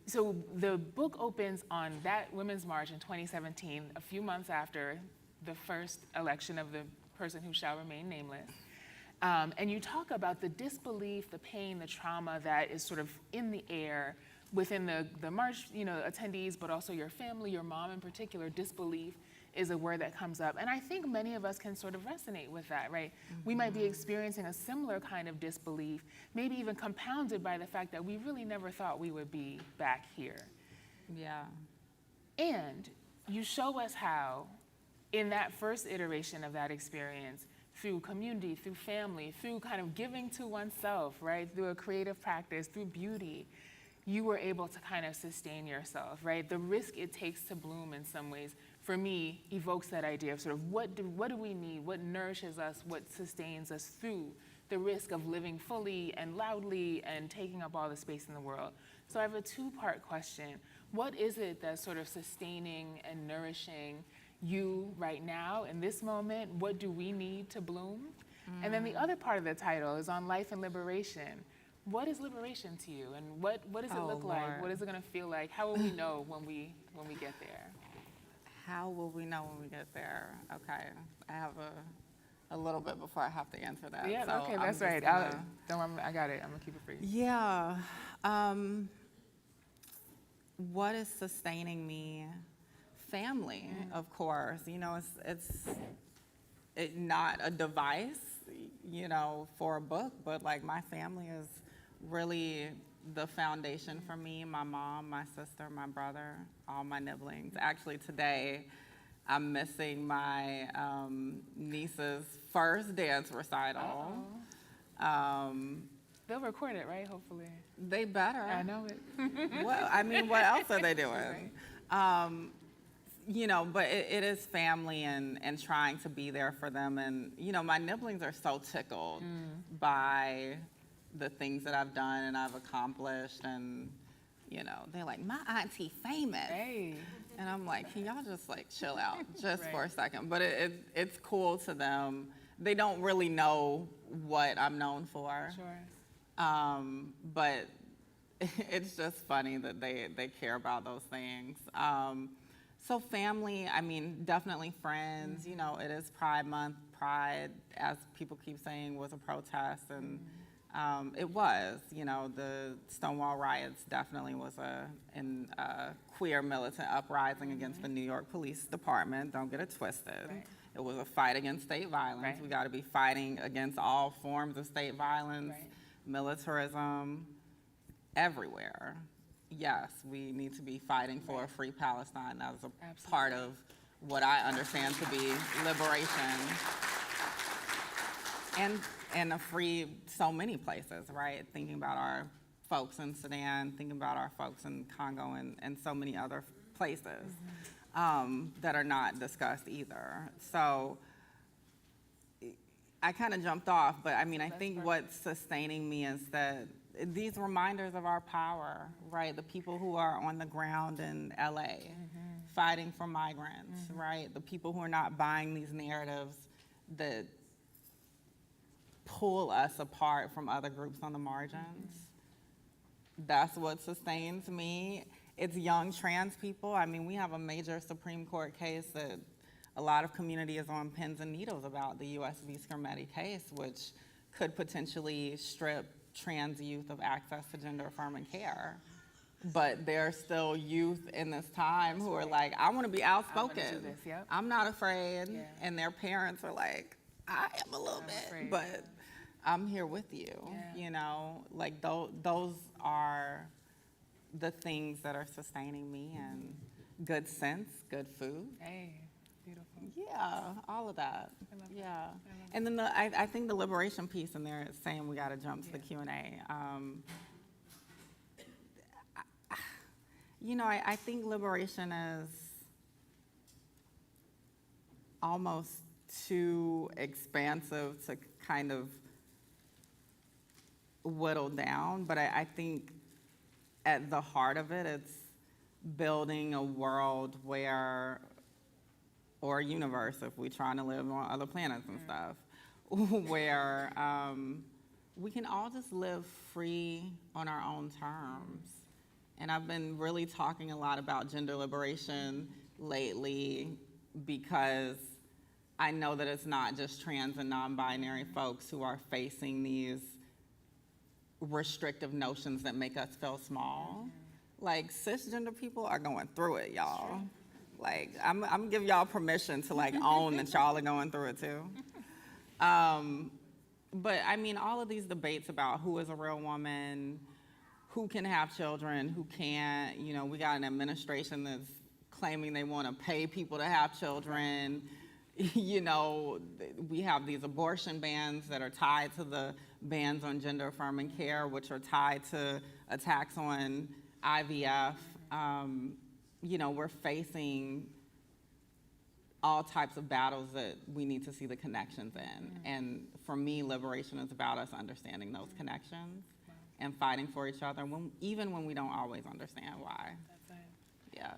so the book opens on that Women's March in 2017, a few months after the first election of the person who shall remain nameless. And you talk about the disbelief, the pain, the trauma that is sort of in the air within the march, attendees, but also your family, your mom in particular. Disbelief is a word that comes up. And I think many of us can sort of resonate with that, right? We might be experiencing a similar kind of disbelief, maybe even compounded by the fact that we really never thought we would be back here. Yeah. And you show us how, in that first iteration of that experience, through community, through family, through kind of giving to oneself, right? Through a creative practice, through beauty, you were able to kind of sustain yourself, right? The risk it takes to bloom in some ways, for me, evokes that idea of sort of what do we need, what nourishes us, what sustains us through the risk of living fully and loudly and taking up all the space in the world. So I have a two-part question. What is it that's sort of sustaining and nourishing you right now in this moment? What do we need to bloom? And then the other part of the title is on life and liberation. What is liberation to you, and what does it look like? What is it going to feel like? How will we know when we get there? How will we know when we get there? Okay, I have a little bit before I have to answer that. Yeah, so okay, that's right. I got it. I'm gonna keep it for you. Yeah. What is sustaining me? Family, of course. It's not a device, for a book, but my family is really the foundation for me. My mom, my sister, my brother, all my nibblings. Actually, today, I'm missing my niece's first dance recital. They'll record it, right? Hopefully. They better. I know it. What else are they doing? But it is family and trying to be there for them. And, my nibblings are so tickled by the things that I've done and I've accomplished. And, You know, they're like, my auntie famous. Hey. And I'm like, can y'all just like chill out just for a Right. second? But it's cool to them. They don't really know what I'm known for. Sure. But it's just funny that they care about those things. So family, I mean, definitely friends. You know, it is Pride Month. Pride, as people keep saying, was a protest, and it was. You know, the Stonewall riots definitely was a queer militant uprising against the New York Police Department. Don't get it twisted. Right. It was a fight against state violence. Right. We got to be fighting against all forms of state violence, Right. militarism, everywhere. Yes, we need to be fighting for a free Palestine. That is a Absolutely. part of what I understand to be liberation. And a free so many places, right? Thinking about our folks in Sudan, thinking about our folks in Congo and so many other places that are not discussed either. So I kind of jumped off, but I mean, I think what's sustaining me is that these reminders of our power, right? The people who are on the ground in LA fighting for migrants, right? The people who are not buying these narratives that pull us apart from other groups on the margins. That's what sustains me. It's young trans people. I mean, we have a major Supreme Court case that a lot of community is on pins and needles about, the U.S. v. Scarmetti case, which could potentially strip trans youth of access to gender-affirming care. But there's still youth in this time who are like, I want to be outspoken. do this, yep. I'm not afraid. Yeah. And their parents are like, I am a little bit, afraid. but I'm here with you. Yeah. You know, like those are the things that are sustaining me, and good sense, good food. Hey, beautiful. Yeah, all of that. I love that. Yeah. I love And then I think the liberation piece in there is saying we got to jump to the Q&A. You know, I think liberation is almost too expansive to kind of whittle down, but I think at the heart of it, it's building a world where, or a universe if we're trying to live on other planets and stuff, where we can all just live free on our own terms. And I've been really talking a lot about gender liberation lately because I know that it's not just trans and non-binary folks who are facing these restrictive notions that make us feel small. Like, cisgender people are going through it, y'all. Like, I'm gonna give y'all permission to like own that y'all are going through it too. But I mean, all of these debates about who is a real woman, who can have children, who can't, you know, we got an administration that's claiming they want to pay people to have children. You know, we have these abortion bans that are tied to the bans on gender-affirming care, which are tied to attacks on IVF. You know, we're facing all types of battles that we need to see the connections in. And for me, liberation is about us understanding those connections and fighting for each other, even when we don't always understand why. That's it. Yeah.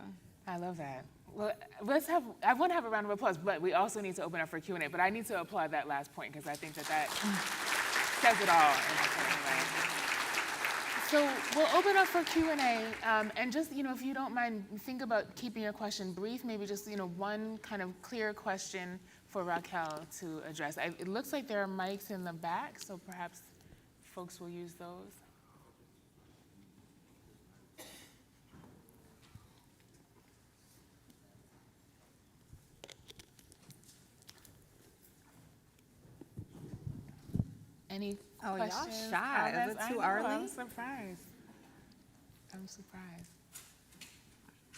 I love that. Well, I want to have a round of applause, but we also need to open up for Q&A. But I need to applaud that last point because I think that says it all. So we'll open up for Q&A, and just, you know, if you don't mind, think about keeping your question brief, maybe just, you know, one kind of clear question for Raquel to address. It looks like there are mics in the back, so perhaps folks will use those. Any Oh, y'all questions? shy. Is comments? it too I know, early? I'm surprised. I'm surprised.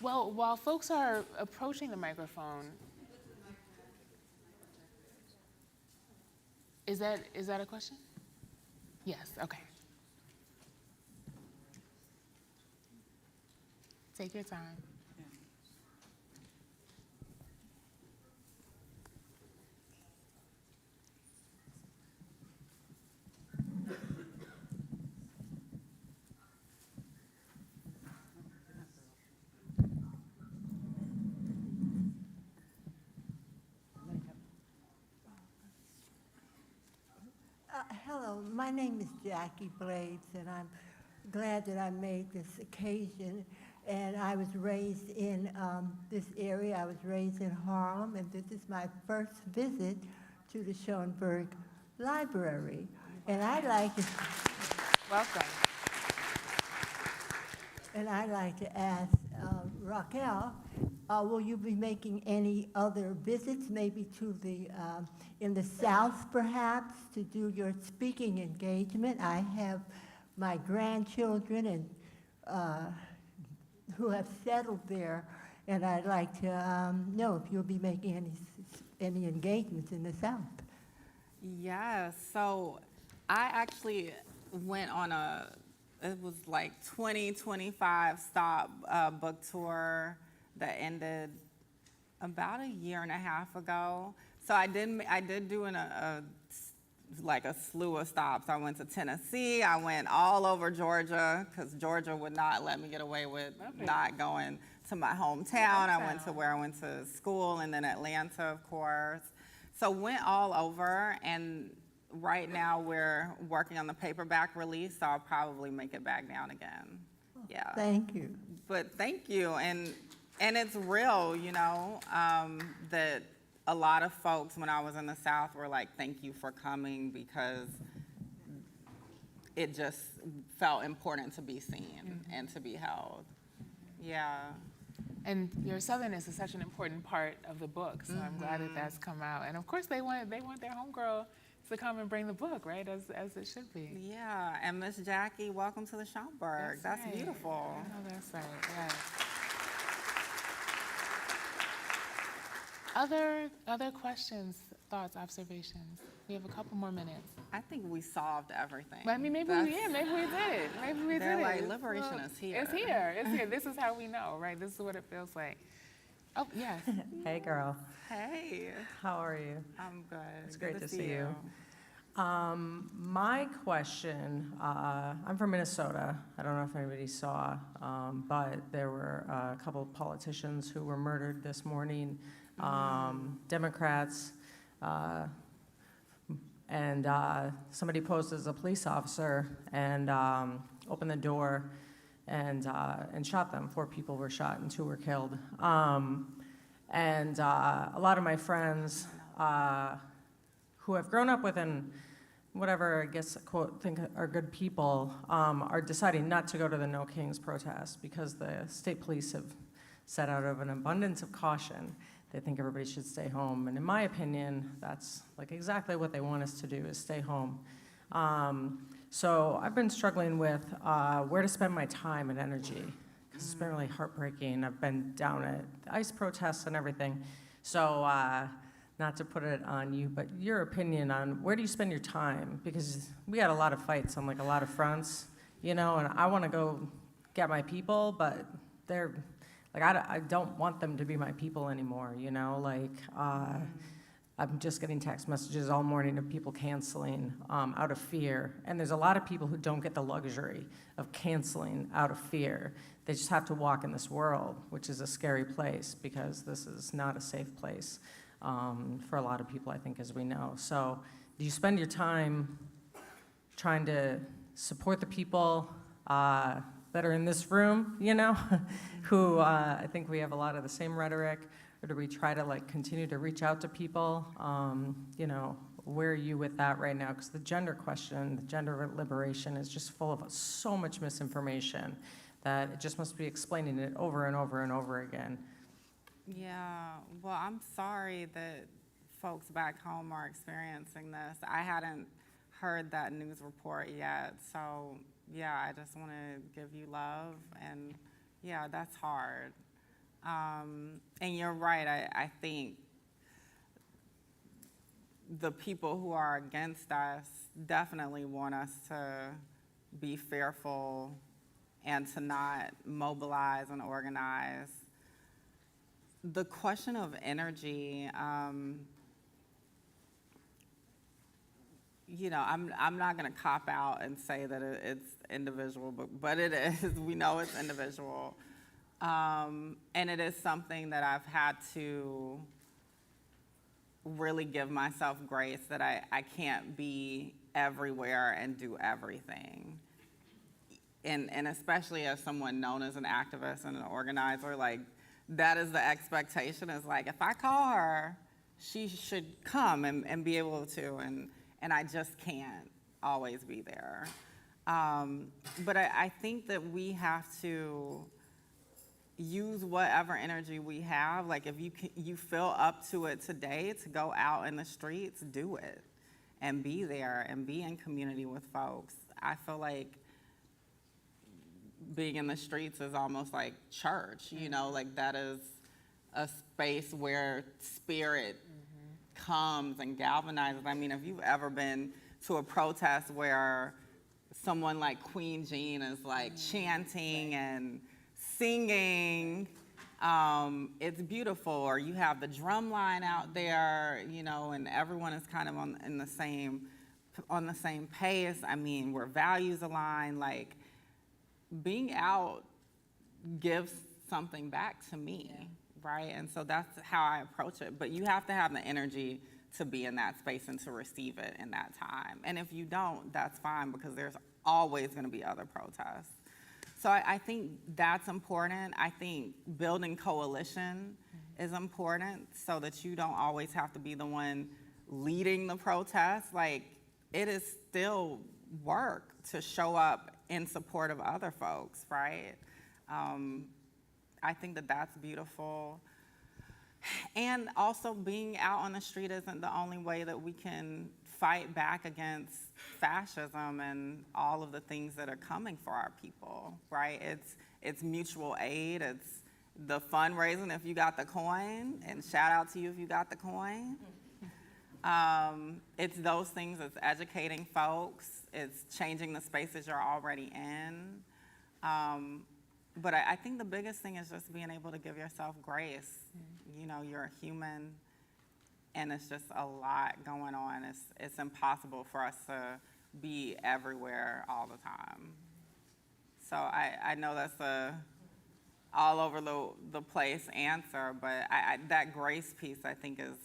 Well, while folks are approaching the microphone, is that a question? Yes, okay. Take your time. Hello, my name is Jackie Blades, and I'm glad that I made this occasion. And I was raised in this area. I was raised in Harlem, and this is my first visit to the Schomburg Library. And I'd like to, Welcome. and I'd like to ask Raquel, will you be making any other visits, maybe to the in the South, perhaps, to do your speaking engagement? I have my grandchildren and who have settled there, and I'd like to know if you'll be making any engagements in the South. Yes, so I actually went on it was like 25 stop book tour that ended about a year and a half ago. So I did do like a slew of stops. I went to Tennessee. I went all over Georgia because Georgia would not let me get away with not going to my hometown. I went to where I went to school, and then Atlanta, of course. So went all over, and right now we're working on the paperback release, so I'll probably make it back down again. Yeah. Thank you. But thank you, and it's real, you know, that a lot of folks when I was in the South were like, thank you for coming, because it just felt important to be seen and to be held. Yeah. And your Southernness is such an important part of the book, so I'm glad that that's come out. And of course, they want their homegirl to come and bring the book, right, as it should be. Yeah, and Miss Jackie, welcome to the Schomburg. That's right. beautiful. Oh, that's right, yes. Other questions, thoughts, observations? We have a couple more minutes. I think we solved everything. I mean, maybe we did. Maybe we They're did. like, liberation is here. It's here. It's here. This is how we know, right? This is what it feels like. Oh, yes. Hey, girl. Hey, How are you? I'm good. It's great to see you. My question, I'm from Minnesota. I don't know if anybody saw, but there were a couple of politicians who were murdered this morning, Democrats, and somebody posed as a police officer and opened the door and shot them. 4 people were shot and 2 were killed. And a lot of my friends who have grown up within whatever, I guess, quote, think are good people, are deciding not to go to the No Kings protest because the state police have said, out of an abundance of caution, they think everybody should stay home. And in my opinion, that's like exactly what they want us to do, is stay home. So I've been struggling with where to spend my time and energy, because it's been really heartbreaking. I've been down at the ICE protests and everything. So not to put it on you, but your opinion on where do you spend your time? Because we had a lot of fights on like a lot of fronts, you know, and I want to go get my people, but they're, like, I don't want them to be my people anymore, you know, like, I'm just getting text messages all morning of people canceling out of fear. And there's a lot of people who don't get the luxury of canceling out of fear. They just have to walk in this world, which is a scary place because this is not a safe place for a lot of people, I think, as we know. So do you spend your time trying to support the people that are in this room, you know, who I think we have a lot of the same rhetoric, or do we try to like continue to reach out to people? You know, where are you with that right now? Because the gender question, the gender liberation is just full of so much misinformation that it just must be explaining it over and over and over again. Yeah, well, I'm sorry that folks back home are experiencing this. I hadn't heard that news report yet, so yeah, I just want to give you love, and yeah, that's hard. And you're right, I think the people who are against us definitely want us to be fearful and to not mobilize and organize. The question of energy, you know, I'm not going to cop out and say that it's individual, but it is. We know it's individual. And it is something that I've had to really give myself grace that I can't be everywhere and do everything. And especially as someone known as an activist and an organizer, like, that is the expectation, is like, if I call her, she should come and be able to, and I just can't always be there. But I think that we have to use whatever energy we have. Like, if you feel up to it today to go out in the streets, do it and be there and be in community with folks. I feel like being in the streets is almost like church, you know, like that is a space where spirit comes and galvanizes. I mean, if you've ever been to a protest where someone like Queen Jean is like chanting and singing, it's beautiful. Or you have the drum line out there, you know, and everyone is kind of on the same pace. I mean, where values align, like, being out gives something back to me, right? And so that's how I approach it. But you have to have the energy to be in that space and to receive it in that time. And if you don't, that's fine, because there's always going to be other protests. So I think that's important. I think building coalition is important, so that you don't always have to be the one leading the protest. Like, it is still work to show up in support of other folks, right? I think that that's beautiful. And also, being out on the street isn't the only way that we can fight back against fascism and all of the things that are coming for our people, right? It's mutual aid, it's the fundraising if you got the coin, and shout out to you if you got the coin. It's those things, it's educating folks, it's changing the spaces you're already in. But I think the biggest thing is just being able to give yourself grace. You know, you're a human, and it's just a lot going on. It's impossible for us to be everywhere all the time. So I know that's a all over the place answer, but that grace piece, I think, is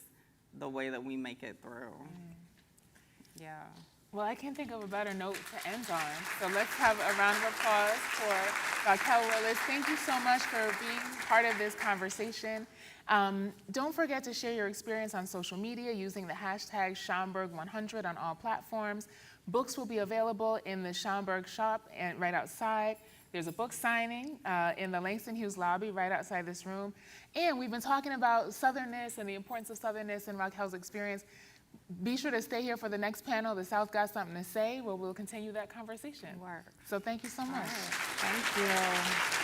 the way that we make it through. Yeah. Well, I can't think of a better note to end on. So let's have a round of applause for Raquel Willis. Thank you so much for being part of this conversation. Don't forget to share your experience on social media using the hashtag Schomburg100 on all platforms. Books will be available in the Schomburg shop and right outside. There's a book signing in the Langston Hughes lobby right outside this room. And we've been talking about Southernness and the importance of Southernness in Raquel's experience. Be sure to stay here for the next panel, The South Got Something to Say, where we'll continue that conversation. So thank you so much. Thank you.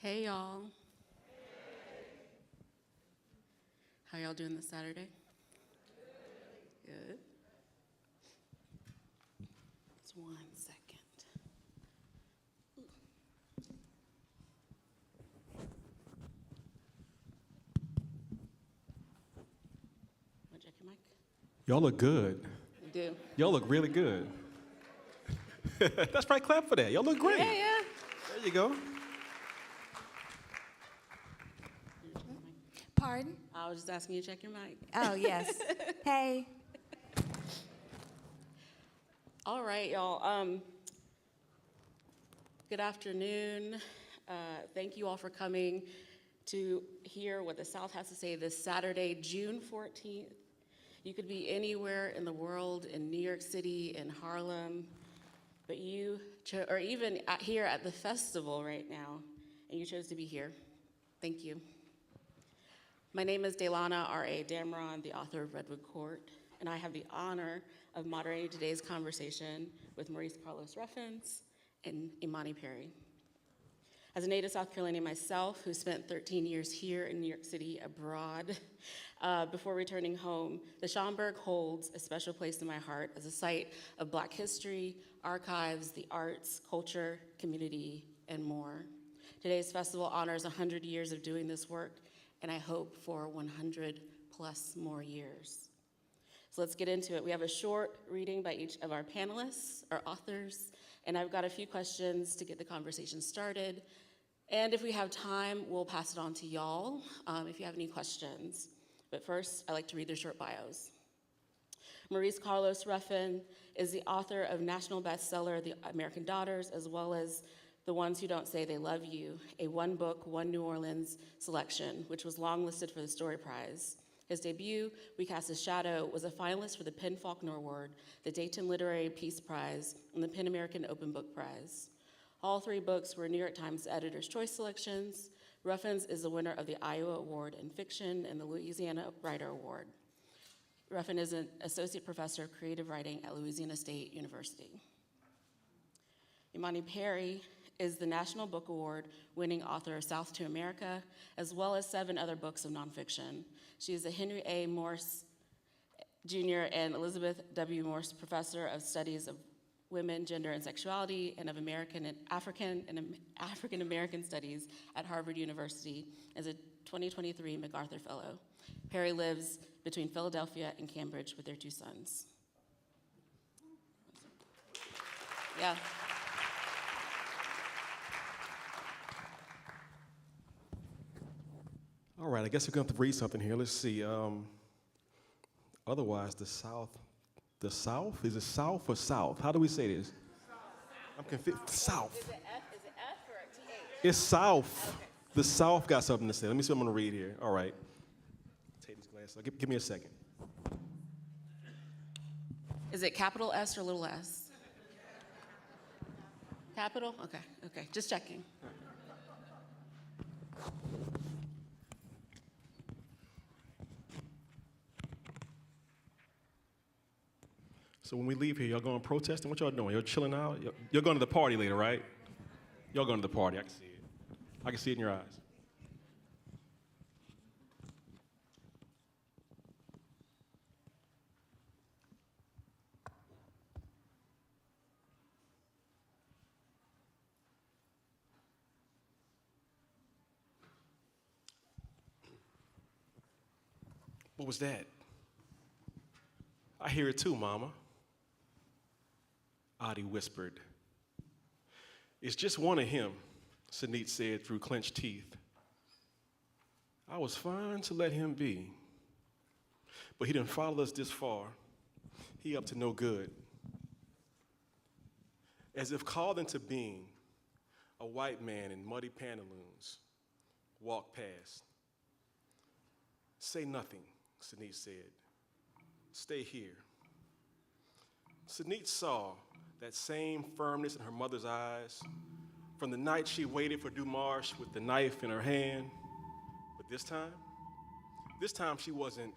Hey, y'all. How y'all doing this Saturday? Good. Just 1 second. Want to check your mic? Y'all look good. We do. Y'all look really good. That's right, clap for that. Y'all look great. Yeah, yeah. There you go. Pardon? I was just asking you to check your mic. Oh, yes. Hey. All right, y'all. Good afternoon. Thank you all for coming to hear what the South has to say this Saturday, June 14th. You could be anywhere in the world, in New York City, in Harlem, but or even here at the festival right now, and you chose to be here. Thank you. My name is Delana R.A. Damron, the author of Redwood Court, and I have the honor of moderating today's conversation with Maurice Carlos Ruffins and Imani Perry. As a native South Carolinian myself, who spent 13 years here in New York City abroad before returning home, the Schomburg holds a special place in my heart as a site of Black history, archives, the arts, culture, community, and more. Today's festival honors 100 years of doing this work, and I hope for 100 plus more years. So let's get into it. We have a short reading by each of our panelists, our authors, and I've got a few questions to get the conversation started. And if we have time, we'll pass it on to y'all if you have any questions. But first, I'd like to read their short bios. Maurice Carlos Ruffin is the author of national bestseller, The American Daughters, as well as The Ones Who Don't Say They Love You, a one-book, one New Orleans selection, which was longlisted for the Story Prize. His debut, We Cast a Shadow, was a finalist for the PEN Faulkner Award, the Dayton Literary Peace Prize, and the PEN American Open Book Prize. All three books were New York Times Editor's Choice selections. Ruffins is the winner of the Iowa Award in Fiction and the Louisiana Writer Award. Ruffin is an associate professor of creative writing at Louisiana State University. Imani Perry is the National Book Award winning author of South to America, as well as 7 other books of nonfiction. She is a Henry A. Morse Jr. and Elizabeth W. Morse Professor of Studies of Women, Gender, and Sexuality, and of American and African American Studies at Harvard University as a 2023 MacArthur Fellow. Perry lives between Philadelphia and Cambridge with their 2 sons. Yeah. All right, I guess we're going to have to read something here. Let's see. Otherwise, the South? Is it South or South? How do we say this? I'm confused. South. Is it F or a TH? It's South. Okay. The South got something to say. Let me see what I'm going to read here. All right. Take these glasses. Give me a second. Is it capital S or little s? Capital? Okay, just checking. So when we leave here, y'all going protesting? What y'all doing? Y'all chilling out? You're going to the party later, right? Y'all going to the party. I can see it. I can see it in your eyes. What was that? I hear it too, Mama. Adi whispered. It's just one of him, Sanit said through clenched teeth. I was fine to let him be, but he done followed us this far. He up to no good. As if called into being, a white man in muddy pantaloons walked past. Say nothing, Sanit said. Stay here. Sanit saw that same firmness in her mother's eyes from the night she waited for Dumarche with the knife in her hand. But this time she wasn't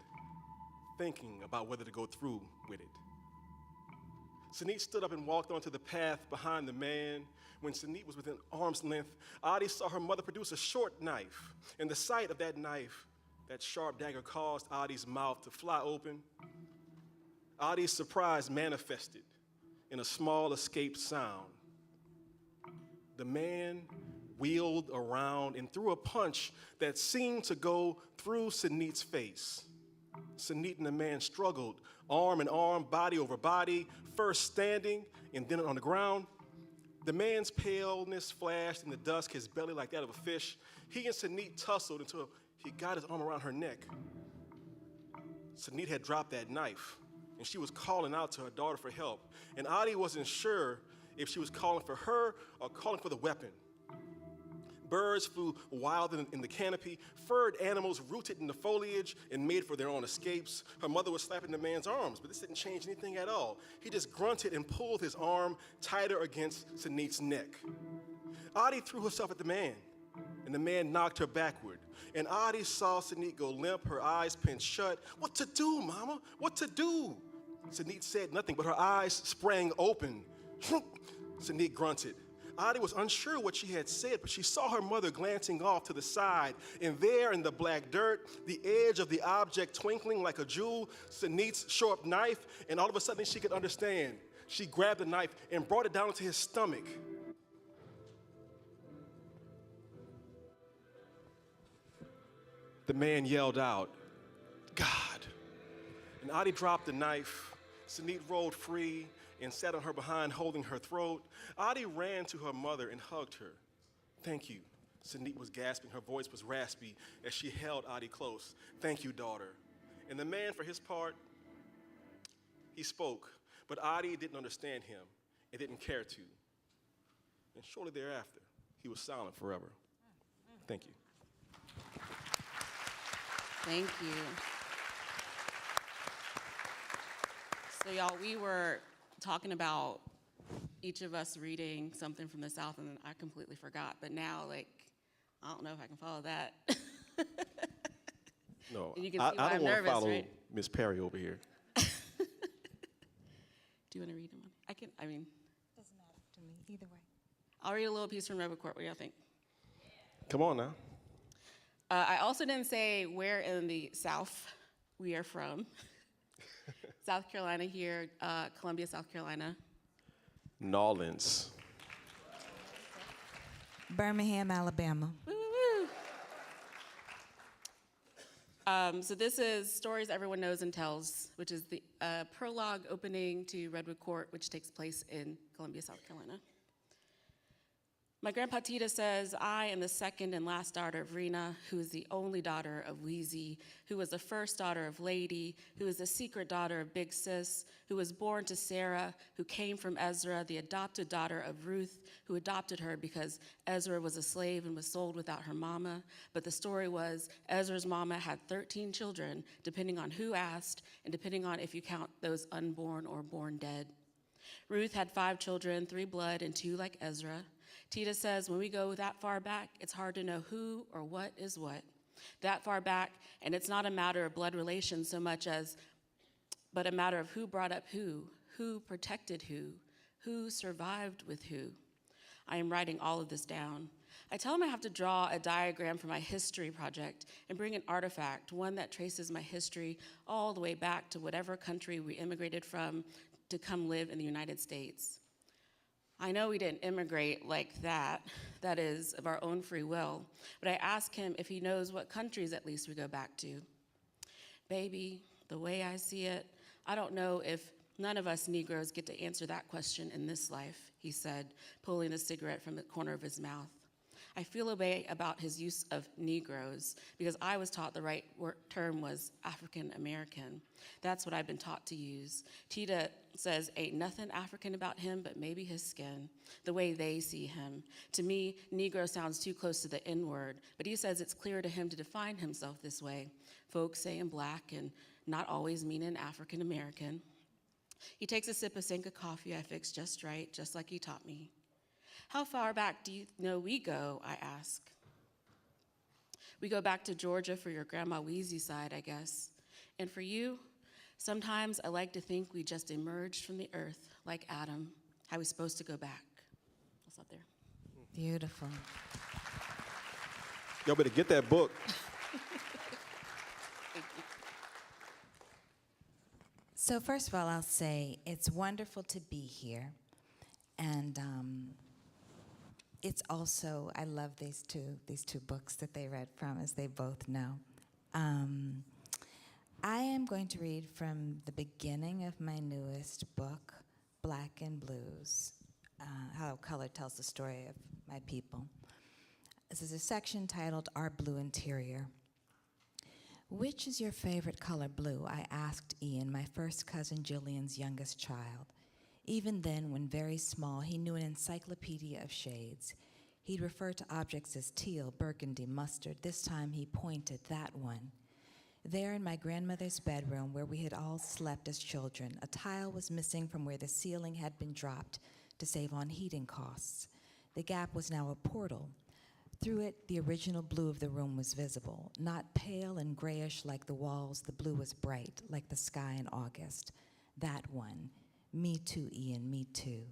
thinking about whether to go through with it. Sanit stood up and walked onto the path behind the man. When Sanit was within arm's length, Adi saw her mother produce a short knife. And the sight of that knife, that sharp dagger, caused Adi's mouth to fly open. Adi's surprise manifested in a small escaped sound. The man wheeled around and threw a punch that seemed to go through Sanit's face. Sanit and the man struggled, arm in arm, body over body, first standing and then on the ground. The man's paleness flashed in the dusk, his belly like that of a fish. He and Sanit tussled until he got his arm around her neck. Sanit had dropped that knife, and she was calling out to her daughter for help. And Adi wasn't sure if she was calling for her or calling for the weapon. Birds flew wild in the canopy. Furred animals rooted in the foliage and made for their own escapes. Her mother was slapping the man's arms, but this didn't change anything at all. He just grunted and pulled his arm tighter against Sanit's neck. Adi threw herself at the man, and the man knocked her backward. And Adi saw Sanit go limp, her eyes pinched shut. "What to do, Mama? What to do?" Sanit said nothing, but her eyes sprang open. Sanit grunted. Adi was unsure what she had said, but she saw her mother glancing off to the side, and there in the black dirt, the edge of the object twinkling like a jewel, Sanit's sharp knife, and all of a sudden she could understand. She grabbed the knife and brought it down into his stomach. The man yelled out, "God!" And Adi dropped the knife. Sanit rolled free and sat on her behind, holding her throat. Adi ran to her mother and hugged her. "Thank you." Sanit was gasping. Her voice was raspy as she held Adi close. "Thank you, daughter." And the man, for his part, he spoke, but Adi didn't understand him and didn't care to. And shortly thereafter, he was silent forever. Thank you. Thank you. So y'all, we were talking about each of us reading something from the South, and then I completely forgot. But now, like, I don't know if I can follow that. No, And you can I see why I'm don't want to nervous, follow right? Miss Perry over here. Do you want to read them? Doesn't matter to me, either way. I'll read a little piece from Rebel Court. What do y'all think? Come on now. I also didn't say where in the South we are from. South Carolina here, Columbia, South Carolina. Nolens. Birmingham, Alabama. Woo, woo, woo. So this is Stories Everyone Knows and Tells, which is the prologue opening to Redwood Court, which takes place in Columbia, South Carolina. My grandpa Tita says, "I am the second and last daughter of Rena, who is the only daughter of Weezy, who was the first daughter of Lady, who is the secret daughter of Big Sis, who was born to Sarah, who came from Ezra, the adopted daughter of Ruth, who adopted her because Ezra was a slave and was sold without her mama. But the story was Ezra's mama had 13 children, depending on who asked and depending on if you count those unborn or born dead. Ruth had 5 children, 3 blood and 2 like Ezra. Tita says, when we go that far back, it's hard to know who or what is what. That far back, and it's not a matter of blood relations so much as, but a matter of who brought up who protected who survived with who. I am writing all of this down. I tell him I have to draw a diagram for my history project and bring an artifact, one that traces my history all the way back to whatever country we immigrated from to come live in the United States. I know we didn't immigrate like that is, of our own free will, but I ask him if he knows what countries at least we go back to. Baby, the way I see it, I don't know if none of us Negroes get to answer that question in this life, he said, pulling a cigarette from the corner of his mouth. I feel a way about his use of Negroes because I was taught the right term was African American. That's what I've been taught to use. Tita says ain't nothing African about him but maybe his skin, the way they see him. To me, Negro sounds too close to the N-word, but he says it's clear to him to define himself this way. Folks saying black and not always meaning African American. He takes a sip of Senka coffee I fixed just right, just like he taught me. How far back do you know we go, I ask. We go back to Georgia for your Grandma Weezy side, I guess. And for you, Sometimes I like to think we just emerged from the earth like Adam. How are we supposed to go back? I'll stop there. Beautiful. Y'all better get that book. So first of all, I'll say it's wonderful to be here. And it's also, I love these two books that they read from, as they both know. I am going to read from the beginning of my newest book, Black and Blues, How Color Tells the Story of My People. This is a section titled Our Blue Interior. Which is your favorite color blue? I asked Ian, my first cousin Jillian's youngest child. Even then, when very small, he knew an encyclopedia of shades. He'd refer to objects as teal, burgundy, mustard. This time he pointed, that one. There in my grandmother's bedroom, where we had all slept as children, a tile was missing from where the ceiling had been dropped to save on heating costs. The gap was now a portal. Through it, the original blue of the room was visible. Not pale and grayish like the walls, the blue was bright, like the sky in August. That one. Me too, Ian, me too.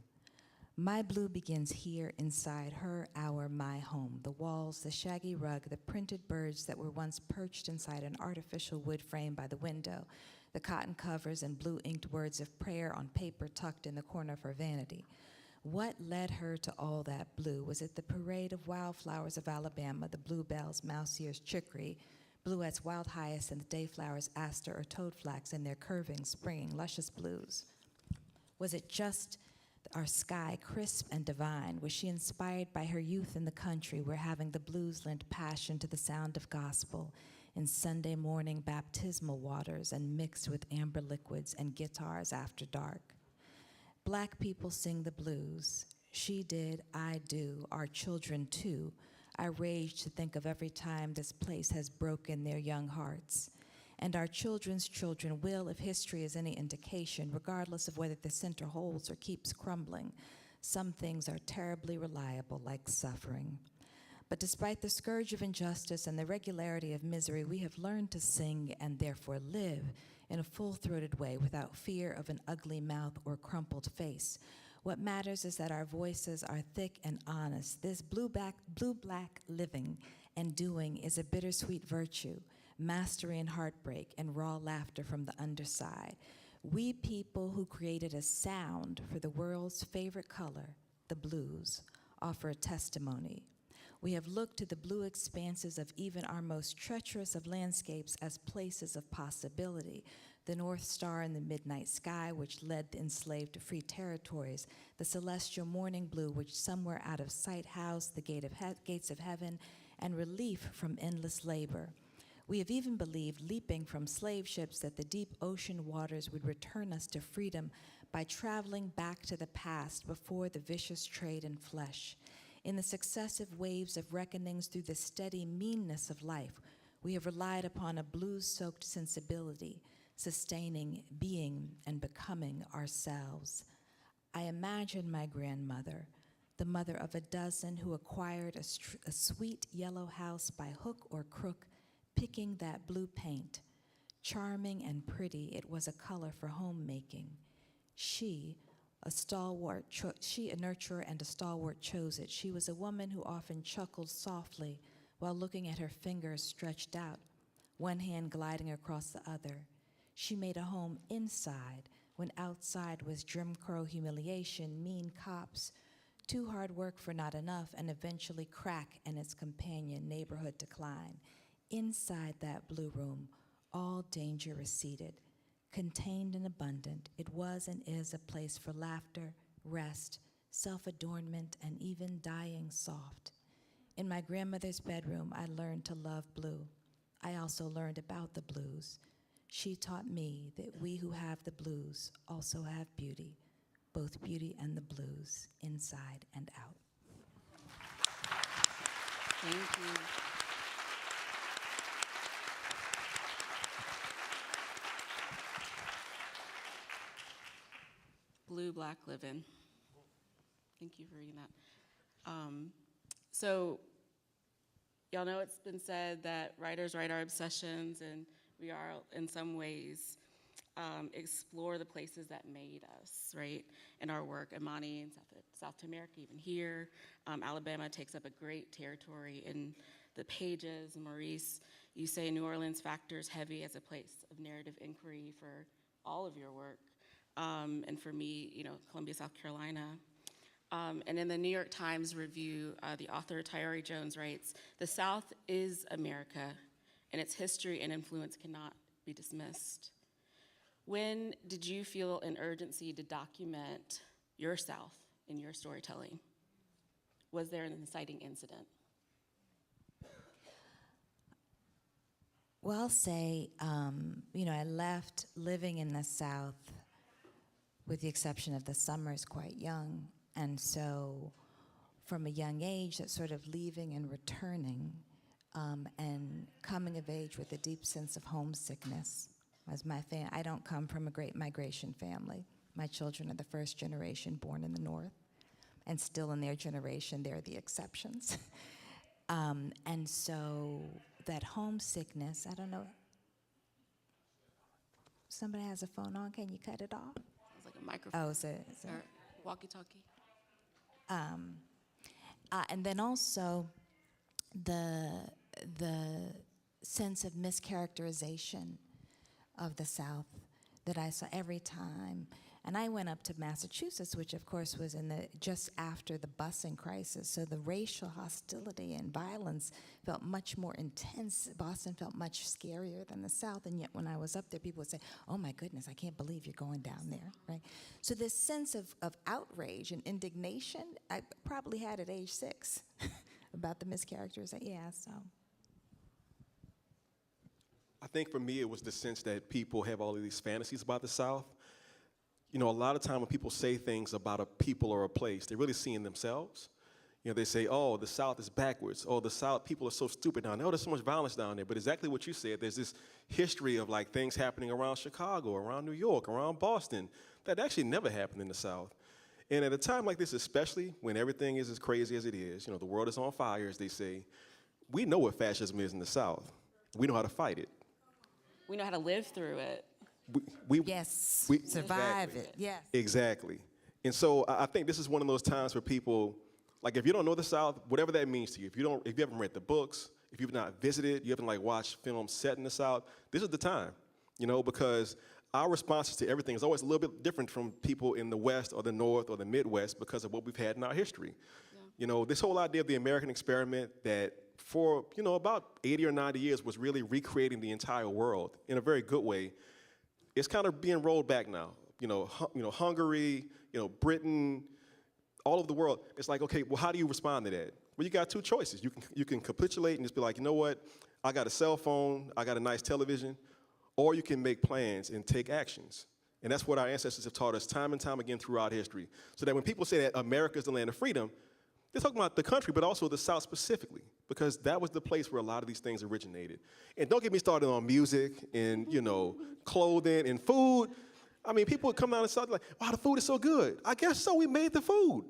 My blue begins here, inside her, our, my home. The walls, the shaggy rug, the printed birds that were once perched inside an artificial wood frame by the window, the cotton covers and blue-inked words of prayer on paper tucked in the corner of her vanity. What led her to all that blue? Was it the parade of wildflowers of Alabama, the bluebells, mouse ears, chicory, bluets, wild hyacinth, dayflowers, aster, or toadflax in their curving, springing, luscious blues? Was it just our sky, crisp and divine? Was she inspired by her youth in the country where having the blues lent passion to the sound of gospel in Sunday morning baptismal waters and mixed with amber liquids and guitars after dark? Black people sing the blues. She did, I do, our children too. I rage to think of every time this place has broken their young hearts. And our children's children will, if history is any indication, regardless of whether the center holds or keeps crumbling. Some things are terribly reliable, like suffering. But despite the scourge of injustice and the regularity of misery, we have learned to sing and therefore live in a full-throated way without fear of an ugly mouth or crumpled face. What matters is that our voices are thick and honest. This blue-black living and doing is a bittersweet virtue, mastery and heartbreak, and raw laughter from the underside. We people who created a sound for the world's favorite color, the blues, offer a testimony. We have looked to the blue expanses of even our most treacherous of landscapes as places of possibility. The North Star in the midnight sky, which led the enslaved to free territories. The celestial morning blue, which somewhere out of sight housed the gates of heaven and relief from endless labor. We have even believed, leaping from slave ships, that the deep ocean waters would return us to freedom by traveling back to the past before the vicious trade in flesh. In the successive waves of reckonings through the steady meanness of life, we have relied upon a blues-soaked sensibility, sustaining, being, and becoming ourselves. I imagine my grandmother, the mother of a dozen who acquired a sweet yellow house by hook or crook, picking that blue paint. Charming and pretty, it was a color for homemaking. She, a nurturer and a stalwart, chose it. She was a woman who often chuckled softly while looking at her fingers stretched out, one hand gliding across the other. She made a home inside when outside was Jim Crow humiliation, mean cops, too hard work for not enough, and eventually crack and its companion, neighborhood decline. Inside that blue room, all danger receded. Contained and abundant, it was and is a place for laughter, rest, self-adornment, and even dying soft. In my grandmother's bedroom, I learned to love blue. I also learned about the blues. She taught me that we who have the blues also have beauty, both beauty and the blues, inside and out. Thank you. Blue, Black, Livin'. Thank you for reading that. So, y'all know it's been said that writers write our obsessions, and we are in some ways explore the places that made us, right? In our work, Imani in South America, even here. Alabama takes up a great territory in the pages. Maurice, you say New Orleans factors heavy as a place of narrative inquiry for all of your work. And for me, Columbia, South Carolina. And in the New York Times review, the author Tayari Jones writes, "The South is America, and its history and influence cannot be dismissed." When did you feel an urgency to document your South in your storytelling? Was there an inciting incident? Well, I'll say, I left living in the South, with the exception of the summers, quite young. And so from a young age, that sort of leaving and returning and coming of age with a deep sense of homesickness. As I don't come from a great migration family. My children are the first generation born in the North, and still in their generation, they're the exceptions. And so that homesickness, I don't know. Somebody has a phone on, can you cut it off? It's like a microphone. Oh, is it? Or walkie-talkie. And then also the sense of mischaracterization of the South that I saw every time. And I went up to Massachusetts, which of course was just after the busing crisis. So the racial hostility and violence felt much more intense. Boston felt much scarier than the South. And yet when I was up there, people would say, "Oh my goodness, I can't believe you're going down there," right? So this sense of outrage and indignation, I probably had at age 6 about the mischaracterization. Yeah, so. I think for me, it was the sense that people have all of these fantasies about the South. A lot of time when people say things about a people or a place, they're really seeing themselves. They say, "Oh, the South is backwards. Oh, the South, people are so stupid down there. Oh, there's so much violence down there." But exactly what you said, there's this history of like things happening around Chicago, around New York, around Boston, that actually never happened in the South. And at a time like this, especially when everything is as crazy as it is, the world is on fire, as they say, we know what fascism is in the South. We know how to fight it. We know how to live through it. Yes, survive exactly. it, yes. Exactly. And so I think this is one of those times where people, like if you don't know the South, whatever that means to you, if you haven't read the books, if you've not visited, you haven't watched films set in the South, this is the time, because our responses to everything is always a little bit different from people in the West or the North or the Midwest because of what we've had in our history. Yeah. This whole idea of the American experiment that for, about 80 or 90 years was really recreating the entire world in a very good way. It's kind of being rolled back now. Hungary, Britain, all over the world. It's like, okay, well, how do you respond to that? Well, you got two choices. You can capitulate and just be like, you know what? I got a cell phone, I got a nice television, or you can make plans and take actions. And that's what our ancestors have taught us time and time again throughout history. So that when people say that America is the land of freedom, they're talking about the country, but also the South specifically, because that was the place where a lot of these things originated. And don't get me started on music and, clothing and food. I mean, people would come down and start like, "Wow, the food is so good." I guess so, we made the food.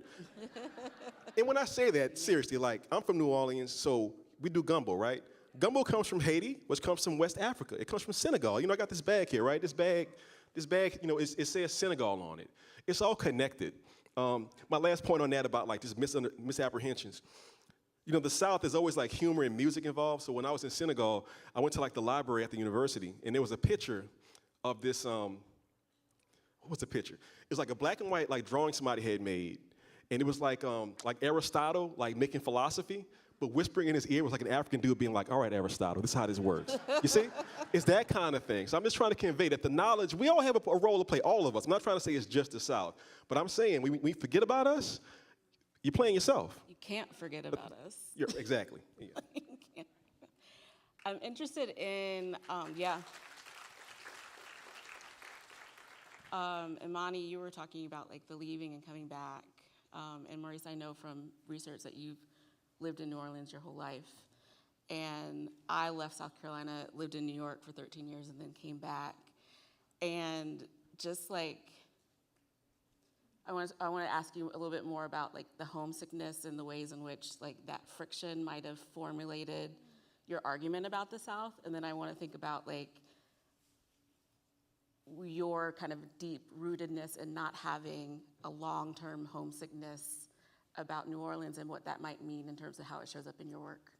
And when I say that, seriously, I'm from New Orleans, so we do gumbo, right? Gumbo comes from Haiti, which comes from West Africa. It comes from Senegal. I got this bag here, right? This bag, it says Senegal on it. It's all connected. My last point on that about just misapprehensions. The South is always humor and music involved. So when I was in Senegal, I went to the library at the university, and there was a picture of this. What was the picture? It was a black and white drawing somebody had made, and it was like Aristotle making philosophy, but whispering in his ear was an African dude being like, "All right, Aristotle, this is how this works." You see? It's that kind of thing. So I'm just trying to convey that the knowledge, we all have a role to play, all of us. I'm not trying to say it's just the South, but I'm saying we forget about us, you're playing yourself. You can't forget about us. Exactly. Yeah. You can't. I'm interested in, Imani, you were talking about the leaving and coming back. And Maurice, I know from research that you've lived in New Orleans your whole life. And I left South Carolina, lived in New York for 13 years, and then came back. And just I want to ask you a little bit more about the homesickness and the ways in which that friction might have formulated your argument about the South. And then I want to think about your kind of deep rootedness in not having a long-term homesickness about New Orleans and what that might mean in terms of how it shows up in your work.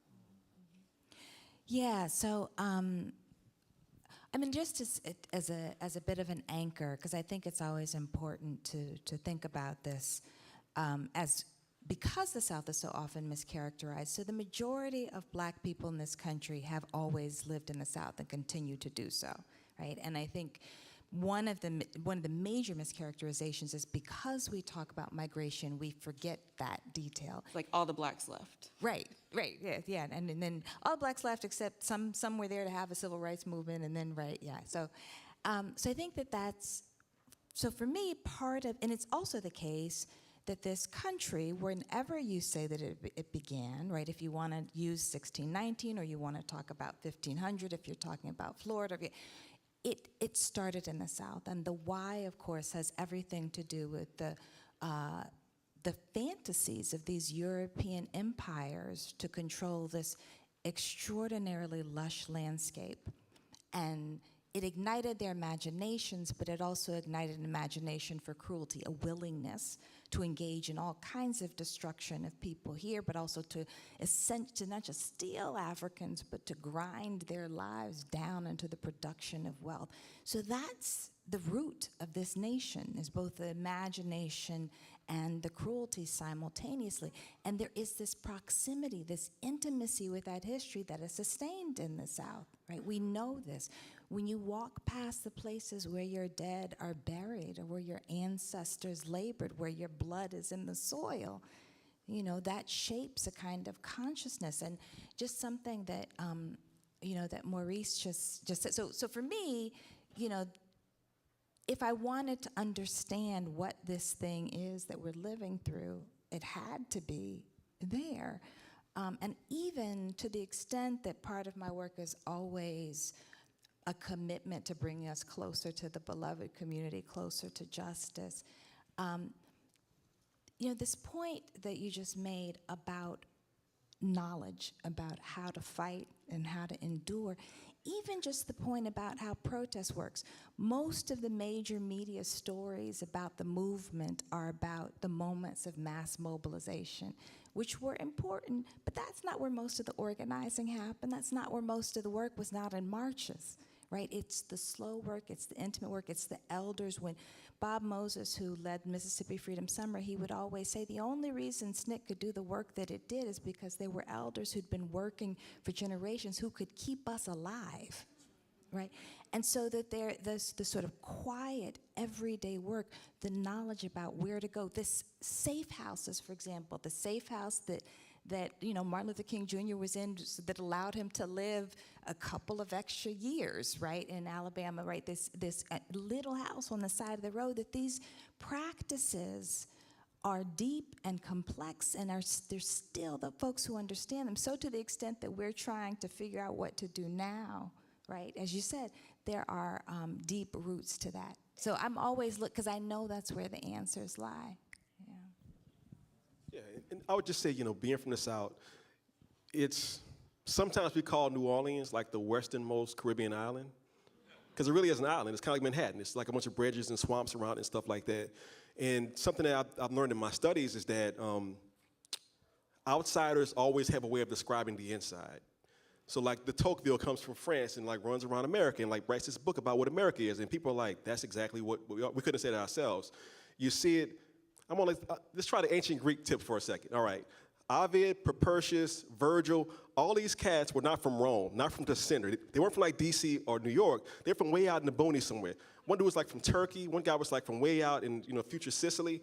Yeah, so I mean, just as a bit of an anchor, because I think it's always important to think about this because the South is so often mischaracterized. So the majority of Black people in this country have always lived in the South and continue to do so, right? And I think one of the major mischaracterizations is because we talk about migration, we forget that detail. Like all the Blacks left. Right, yeah, and then all Blacks left except some were there to have a civil rights movement, and then So I think that's so for me part of, and it's also the case that this country, whenever you say that it began, right? If you want to use 1619 or you want to talk about 1500, if you're talking about Florida, it started in the South, and the why, of course, has everything to do with the fantasies of these European empires to control this extraordinarily lush landscape. And it ignited their imaginations, but it also ignited an imagination for cruelty, a willingness to engage in all kinds of destruction of people here, but also to not just steal Africans, but to grind their lives down into the production of wealth. So that's the root of this nation, is both the imagination and the cruelty simultaneously. And there is this proximity, this intimacy with that history that is sustained in the South, right? We know this. When you walk past the places where your dead are buried or where your ancestors labored, where your blood is in the soil, that shapes a kind of consciousness, and just something that, that Maurice just said. So for me, if I wanted to understand what this thing is that we're living through, it had to be there. And even to the extent that part of my work is always a commitment to bring us closer to the beloved community, closer to justice. This point that you just made about knowledge, about how to fight and how to endure, even just the point about how protest works. Most of the major media stories about the movement are about the moments of mass mobilization, which were important, but that's not where most of the organizing happened. That's not where most of the work was, not in marches. Right? It's the slow work, it's the intimate work, it's the elders. When Bob Moses, who led Mississippi Freedom Summer, he would always say the only reason SNCC could do the work that it did is because there were elders who'd been working for generations who could keep us alive, right? And so that there's the sort of quiet, everyday work, the knowledge about where to go. This safe houses, for example, the safe house that Martin Luther King Jr. was in, that allowed him to live a couple of extra years, right, in Alabama, right, this little house on the side of the road, that these practices are deep and complex, and there's still the folks who understand them. So to the extent that we're trying to figure out what to do now, right, as you said, there are deep roots to that. So I'm always because I know that's where the answers lie. Yeah, and I would just say, being from the South, sometimes we call New Orleans like the westernmost Caribbean island, because it really is an island. It's kind of like Manhattan. It's like a bunch of bridges and swamps around it and stuff like that. And something that I've learned in my studies is that outsiders always have a way of describing the inside. So like the Tocqueville comes from France and like runs around America and like writes this book about what America is, and people are like, that's exactly what we couldn't have said it ourselves. You see it. Let's try the ancient Greek tip for a second. All right. Ovid, Propertius, Virgil, all these cats were not from Rome, not from the center. They weren't from like DC or New York. They're from way out in the boonies somewhere. One dude was like from Turkey. One guy was like from way out in future Sicily.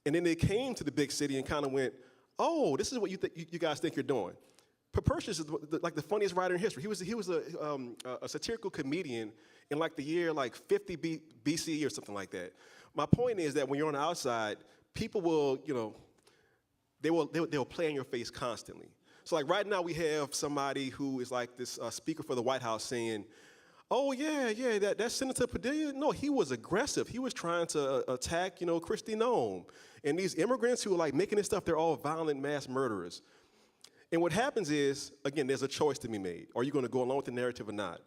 And then they came to the big city and kind of went, oh, this is what you guys think you're doing. Propertius is like the funniest writer in history. He was a satirical comedian in like the year like 50 BCE or something like that. My point is that when you're on the outside, people will, they will play in your face constantly. So like right now we have somebody who is like this speaker for the White House saying, oh yeah, that Senator Padilla, no, he was aggressive. He was trying to attack, Kristi Noem. And these immigrants who are like making this stuff, they're all violent mass murderers. And what happens is, again, there's a choice to be made. Are you going to go along with the narrative or not?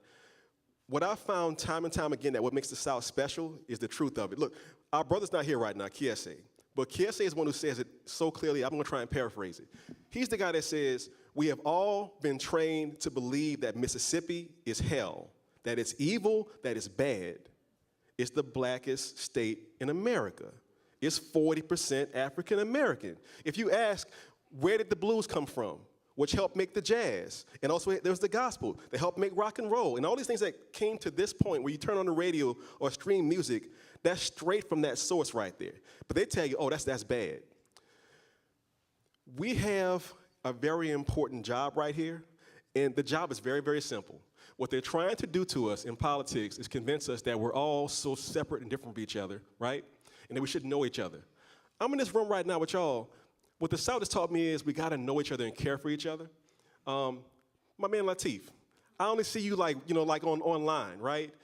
what I found time and time again that what makes the South special is the truth of it. Look, our brother's not here right now, Kiese. But Kiese is one who says it so clearly, I'm going to try and paraphrase it. He's the guy that says, we have all been trained to believe that Mississippi is hell, that it's evil, that it's bad. It's the blackest state in America. It's 40% African American. If you ask, where did the blues come from? Which helped make the jazz. And also there was the gospel that helped make rock and roll. And all these things that came to this point where you turn on the radio or stream music, that's straight from that source right there. But they tell you, oh, that's bad. We have a very important job right here, and the job is very, very simple. What they're trying to do to us in politics is convince us that we're all so separate and different from each other, right? And that we should know each other. I'm in this room right now with y'all. What the South has taught me is we gotta know each other and care for each other. My man Lateef, I only see you like online, right?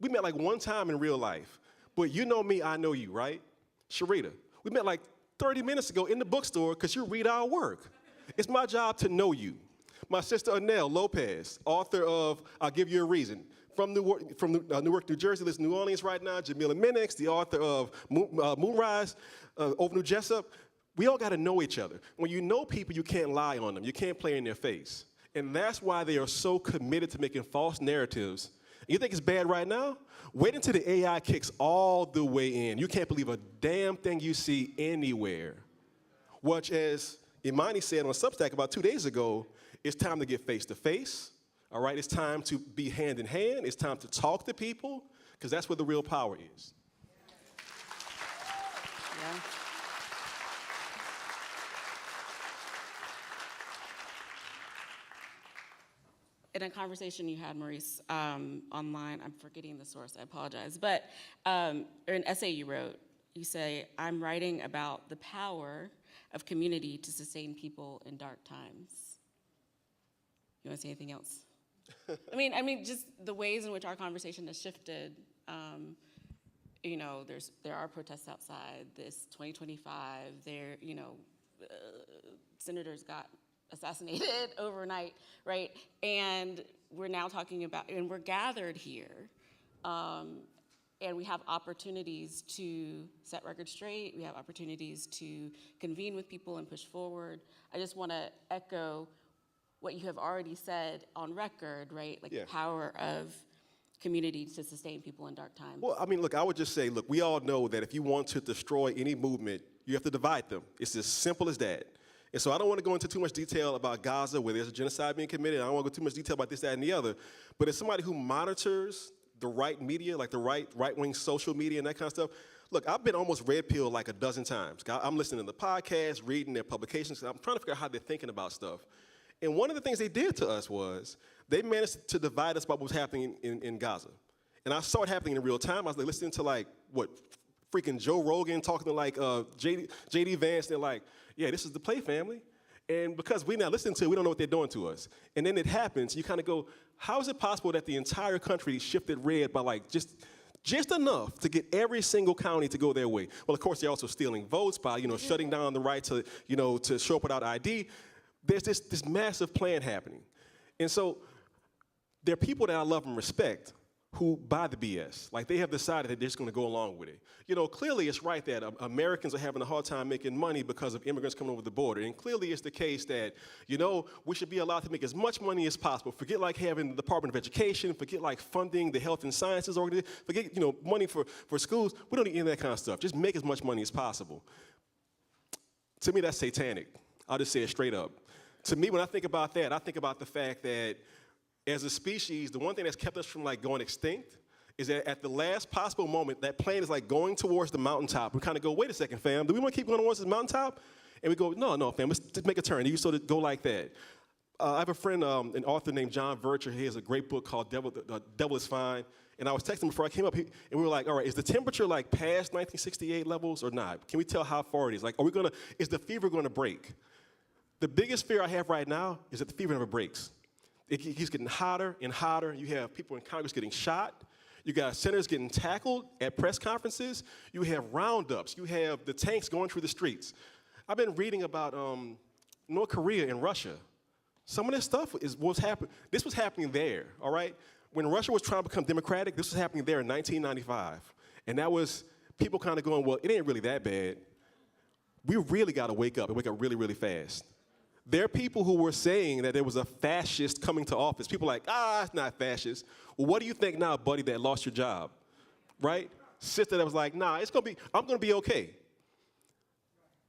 We met like one time in real life, but you know me, I know you, right? Sharita, we met like 30 minutes ago in the bookstore because you read our work. It's my job to know you. My sister Anel Lopez, author of I'll Give You a Reason. From Newark, New Jersey, lives in New Orleans right now. Jamila Minix, the author of Moonrise, over New Jessup. We all got to know each other. When you know people, you can't lie on them. You can't play in their face. And that's why they are so committed to making false narratives. You think it's bad right now? Wait until the AI kicks all the way in. You can't believe a damn thing you see anywhere. Which, as Imani said on Substack about 2 days ago, it's time to get face-to-face. All right, it's time to be hand in hand. It's time to talk to people, because that's where the real power is. Yeah. In a conversation you had, Maurice, online, I'm forgetting the source, I apologize, but or an essay you wrote, you say, I'm writing about the power of community to sustain people in dark times. You want to say anything else? I mean, just the ways in which our conversation has shifted. There are protests outside. This 2025, senators got assassinated overnight, right? And we're now talking about, and we're gathered here, and we have opportunities to set records straight. We have opportunities to convene with people and push forward. I just want to echo what you have already said on record, right? Like the power of community to sustain people in dark times. Well, I mean, look, I would just say, look, we all know that if you want to destroy any movement, you have to divide them. It's as simple as that. And so I don't want to go into too much detail about Gaza, where there's a genocide being committed. I don't want to go too much detail about this, that, and the other. But as somebody who monitors the right media, like the right-wing social media and that kind of stuff, look, I've been almost red-pilled like a dozen times. I'm listening to the podcasts, reading their publications. I'm trying to figure out how they're thinking about stuff. And one of the things they did to us was they managed to divide us about what was happening in Gaza. And I saw it happening in real time. I was like listening to freaking Joe Rogan talking to J.D. Vance. They're like, yeah, this is the Play family. And because we're not listening to it, we don't know what they're doing to us. And then it happens. You kind of go, how is it possible that the entire country shifted red by just enough to get every single county to go their way? Well, of course, they're also stealing votes by shutting down the right to to show up without ID. There's this massive plan happening. And so there are people that I love and respect who buy the BS. Like, they have decided that they're just going to go along with it. Clearly it's right that Americans are having a hard time making money because of immigrants coming over the border. And clearly it's the case that, we should be allowed to make as much money as possible. Forget having the Department of Education, forget funding the health and sciences organization, forget, money for schools. We don't need any of that kind of stuff. Just make as much money as possible. To me, that's satanic. I'll just say it straight up. To me, when I think about that, I think about the fact that as a species, the one thing that's kept us from going extinct is that at the last possible moment, that plane is going towards the mountaintop. We kind of go, wait a second, fam, do we want to keep going towards this mountaintop? And we go, no, fam, let's just make a turn. And you sort of go like that. I have a friend, an author named John Vercher. He has a great book called Devil is Fine. And I was texting him before I came up, and we were like, all right, is the temperature past 1968 levels or not? Can we tell how far it is? Is the fever going to break? The biggest fear I have right now is that the fever never breaks. It keeps getting hotter and hotter. You have people in Congress getting shot. You got senators getting tackled at press conferences. You have roundups. You have the tanks going through the streets. I've been reading about North Korea and Russia. Some of this stuff was happening. This was happening there, all right? When Russia was trying to become democratic, this was happening there in 1995. And that was people kind of going, well, it ain't really that bad. We really got to wake up and wake up really, really fast. There are people who were saying that there was a fascist coming to office. People like, it's not fascist. Well, what do you think now, buddy, that lost your job? Right? Sister that was like, I'm gonna be okay.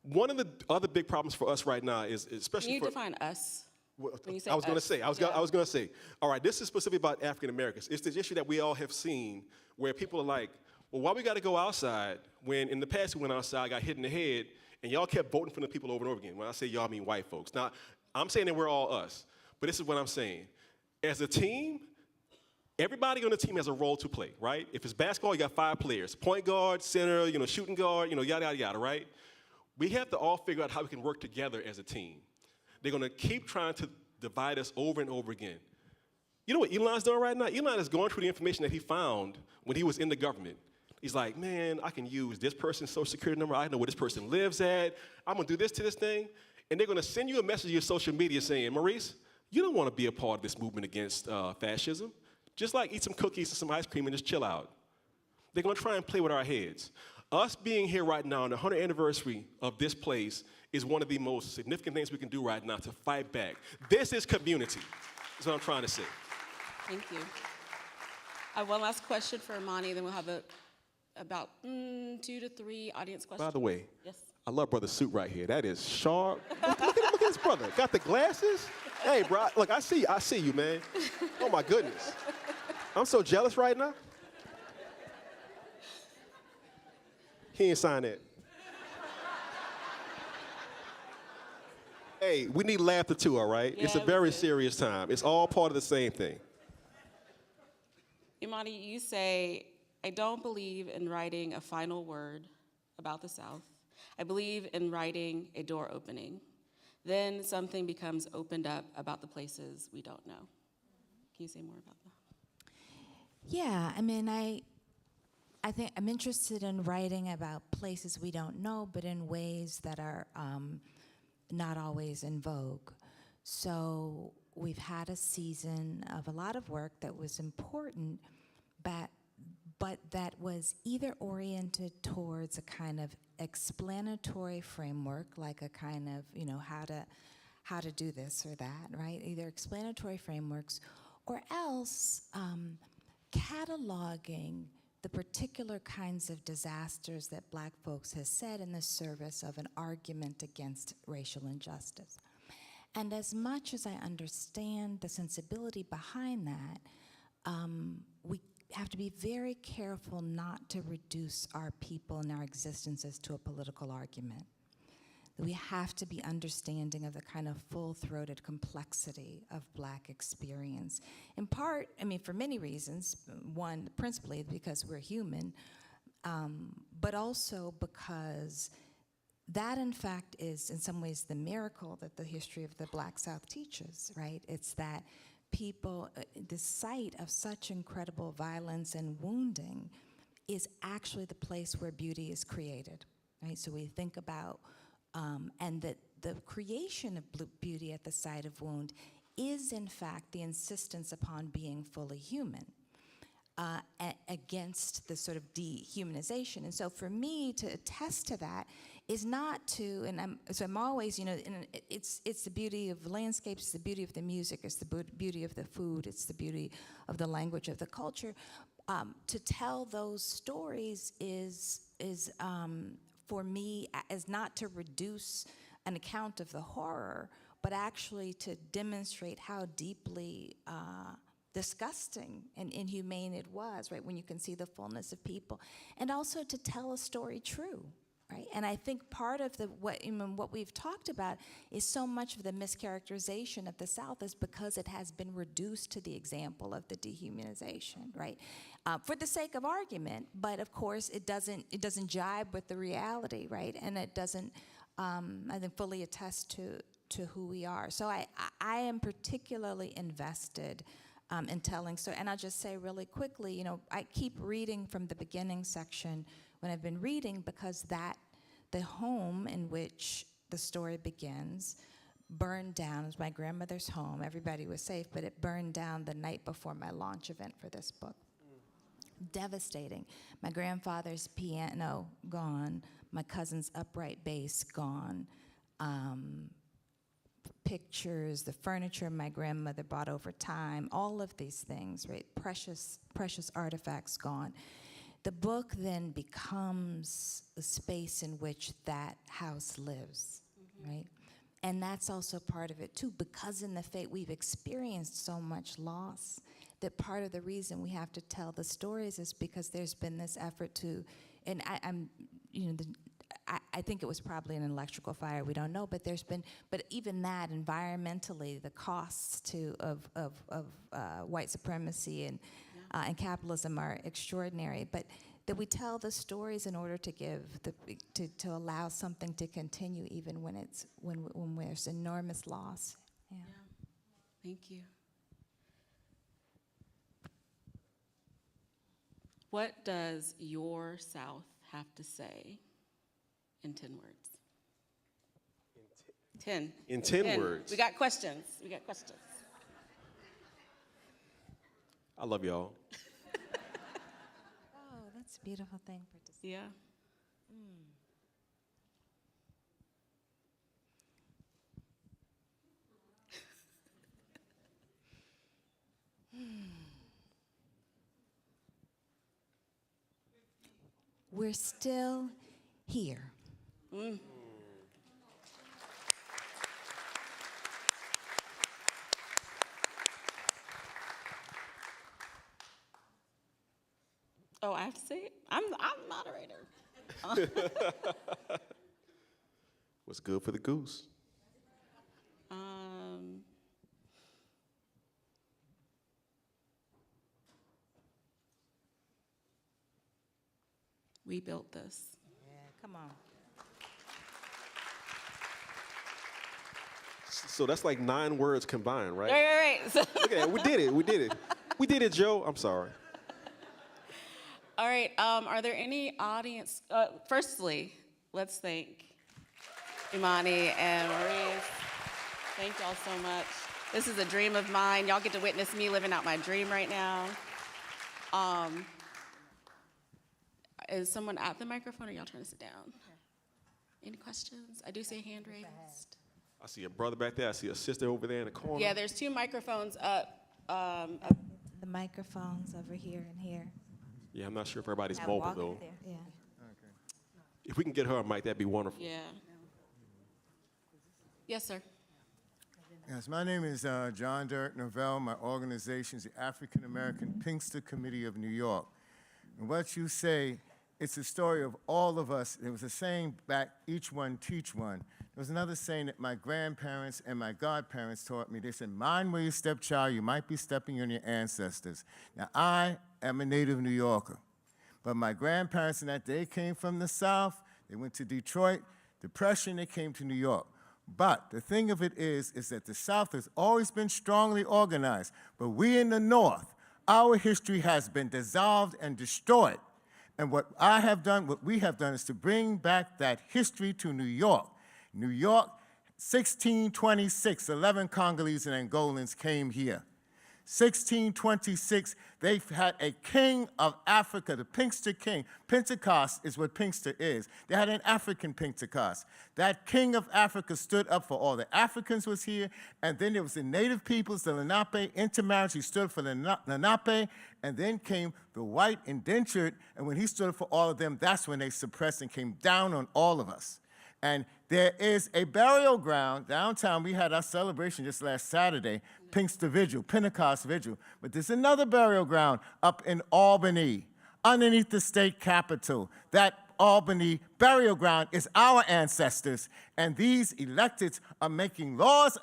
One of the other big problems for us right now is especially Can you for— define us? When you say I was going to us? say, I was going to say, all right, this is specifically about African Americans. It's this issue that we all have seen where people are like, well, why we got to go outside when in the past we went outside, got hit in the head, and y'all kept voting for the people over and over again. When I say y'all, I mean white folks. Now, I'm saying that we're all us, but this is what I'm saying. As a team, everybody on the team has a role to play, right? If it's basketball, you got 5 players: point guard, center, shooting guard, yada, yada, yada, right? We have to all figure out how we can work together as a team. They're going to keep trying to divide us over and over again. You know what Elon's doing right now? Elon is going through the information that he found when he was in the government. He's like, man, I can use this person's social security number. I know where this person lives at. I'm going to do this to this thing. And they're going to send you a message to your social media saying, Maurice, you don't want to be a part of this movement against fascism. Just like eat some cookies and some ice cream and just chill out. They're going to try and play with our heads. Us being here right now on the 100th anniversary of this place is one of the most significant things we can do right now to fight back. This is community, is what I'm trying to say. Thank you. I have one last question for Imani, then we'll have about 2 to 3 audience questions. By the way, yes. I love brother's suit right here. That is sharp. Look at this brother. Got the glasses. Hey, bro, look, I see you, man. Oh my goodness. I'm so jealous right now. He ain't signed that. Hey, we need laughter too, all right? Yeah, it's a very serious time. It's all part of the same thing. Imani, you say, I don't believe in writing a final word about the South. I believe in writing a door opening. Then something becomes opened up about the places we don't know. Can you say more about that? Yeah, I mean, I think I'm interested in writing about places we don't know, but in ways that are not always in vogue. So we've had a season of a lot of work that was important, but that was either oriented towards a kind of explanatory framework, like a kind of, how to do this or that, right? Either explanatory frameworks, or else cataloging the particular kinds of disasters that Black folks has said in the service of an argument against racial injustice. And as much as I understand the sensibility behind that, we have to be very careful not to reduce our people and our existences to a political argument. That we have to be understanding of the kind of full-throated complexity of Black experience. In part, I mean, for many reasons. One, principally because we're human, but also because that, in fact, is in some ways the miracle that the history of the Black South teaches, right? It's that people, the site of such incredible violence and wounding is actually the place where beauty is created, right? So we think about, and that the creation of beauty at the site of wound is, in fact, the insistence upon being fully human. Against the sort of dehumanization. And so for me to attest to that is not to, and I'm always, it's the beauty of the landscapes, it's the beauty of the music, it's the beauty of the food, it's the beauty of the language of the culture. To tell those stories is for me, is not to reduce an account of the horror, but actually to demonstrate how deeply disgusting and inhumane it was, right, when you can see the fullness of people, and also to tell a story true, right? And I think part of what we've talked about is so much of the mischaracterization of the South is because it has been reduced to the example of the dehumanization, right? For the sake of argument, but of course it doesn't jibe with the reality, right? And it doesn't, I think, fully attest to who we are. So I am particularly invested in telling story. And I'll just say really quickly, I keep reading from the beginning section when I've been reading, because the home in which the story begins burned down. It was my grandmother's home. Everybody was safe, but it burned down the night before my launch event for this book. Devastating. My grandfather's piano gone. My cousin's upright bass gone. Pictures, the furniture my grandmother bought over time, all of these things, right? Precious, precious artifacts gone. The book then becomes the space in which that house lives, right? And that's also part of it too, because in the faith we've experienced so much loss that part of the reason we have to tell the stories is because there's been this effort to, and I think it was probably an electrical fire, we don't know, but but even that, environmentally, the costs of white supremacy and capitalism are extraordinary, but that we tell the stories in order to to allow something to continue even when there's enormous loss. Yeah. Thank you. What does your South have to say in 10 words? 10. In 10 words. We got questions. I love y'all. Oh, that's a beautiful thing for to say. Yeah. We're still here. Oh, I have to say it? I'm moderator. What's good for the goose? We built this. Yeah, come on. So that's like 9 words combined, right? Right. Look at that. We did it. We did it, Joe. I'm sorry. All right, are there any audience, firstly, let's thank Imani and Maurice. Thank y'all so much. This is a dream of mine. Y'all get to witness me living out my dream right now. Is someone at the microphone, or y'all trying to sit down? Any questions? I do see a hand raised. I see a brother back there. I see a sister over there in the corner. Yeah, there's 2 microphones up. The microphones over here and here. Yeah, I'm not sure if everybody's Now mobile, walk though. there. Yeah. If we can get her a mic, that'd be wonderful. Yeah. Yes, sir. Yes, my name is John Derek Novell. My organization is the African American Pinkster Committee of New York. And what you say, it's a story of all of us. There was a saying back, each one teach one. There was another saying that my grandparents and my godparents taught me. They said, mind where you step, child, you might be stepping on your ancestors. Now, I am a native New Yorker, but my grandparents in that day came from the South. They went to Detroit. Depression, they came to New York. But the thing of it is that the South has always been strongly organized, but we in the North, our history has been dissolved and destroyed. And what we have done is to bring back that history to New York. New York, 1626, 11 Congolese and Angolans came here. 1626, they had a king of Africa, the Pinkster king. Pentecost is what Pinkster is. They had an African Pentecost. That king of Africa stood up for all the Africans was here, and then there was the native peoples, the Lenape, intermarriage. He stood for the Lenape, and then came the white indentured, and when he stood up for all of them, that's when they suppressed and came down on all of us. And there is a burial ground downtown. We had our celebration just last Saturday, Pinkster Vigil, Pentecost Vigil. But there's another burial ground up in Albany, underneath the state capitol. That Albany burial ground is our ancestors. And these electeds are making laws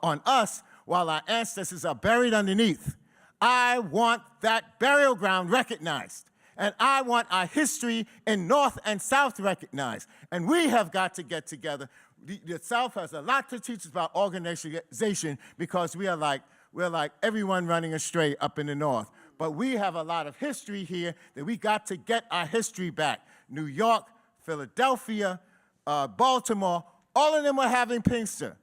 on us while our ancestors are buried underneath. I want that burial ground recognized. And I want our history in North and South recognized. And we have got to get together. The South has a lot to teach us about organization because we're like everyone running astray up in the North. But we have a lot of history here that we got to get our history back. New York, Philadelphia, Baltimore, all of them were having Pinkster.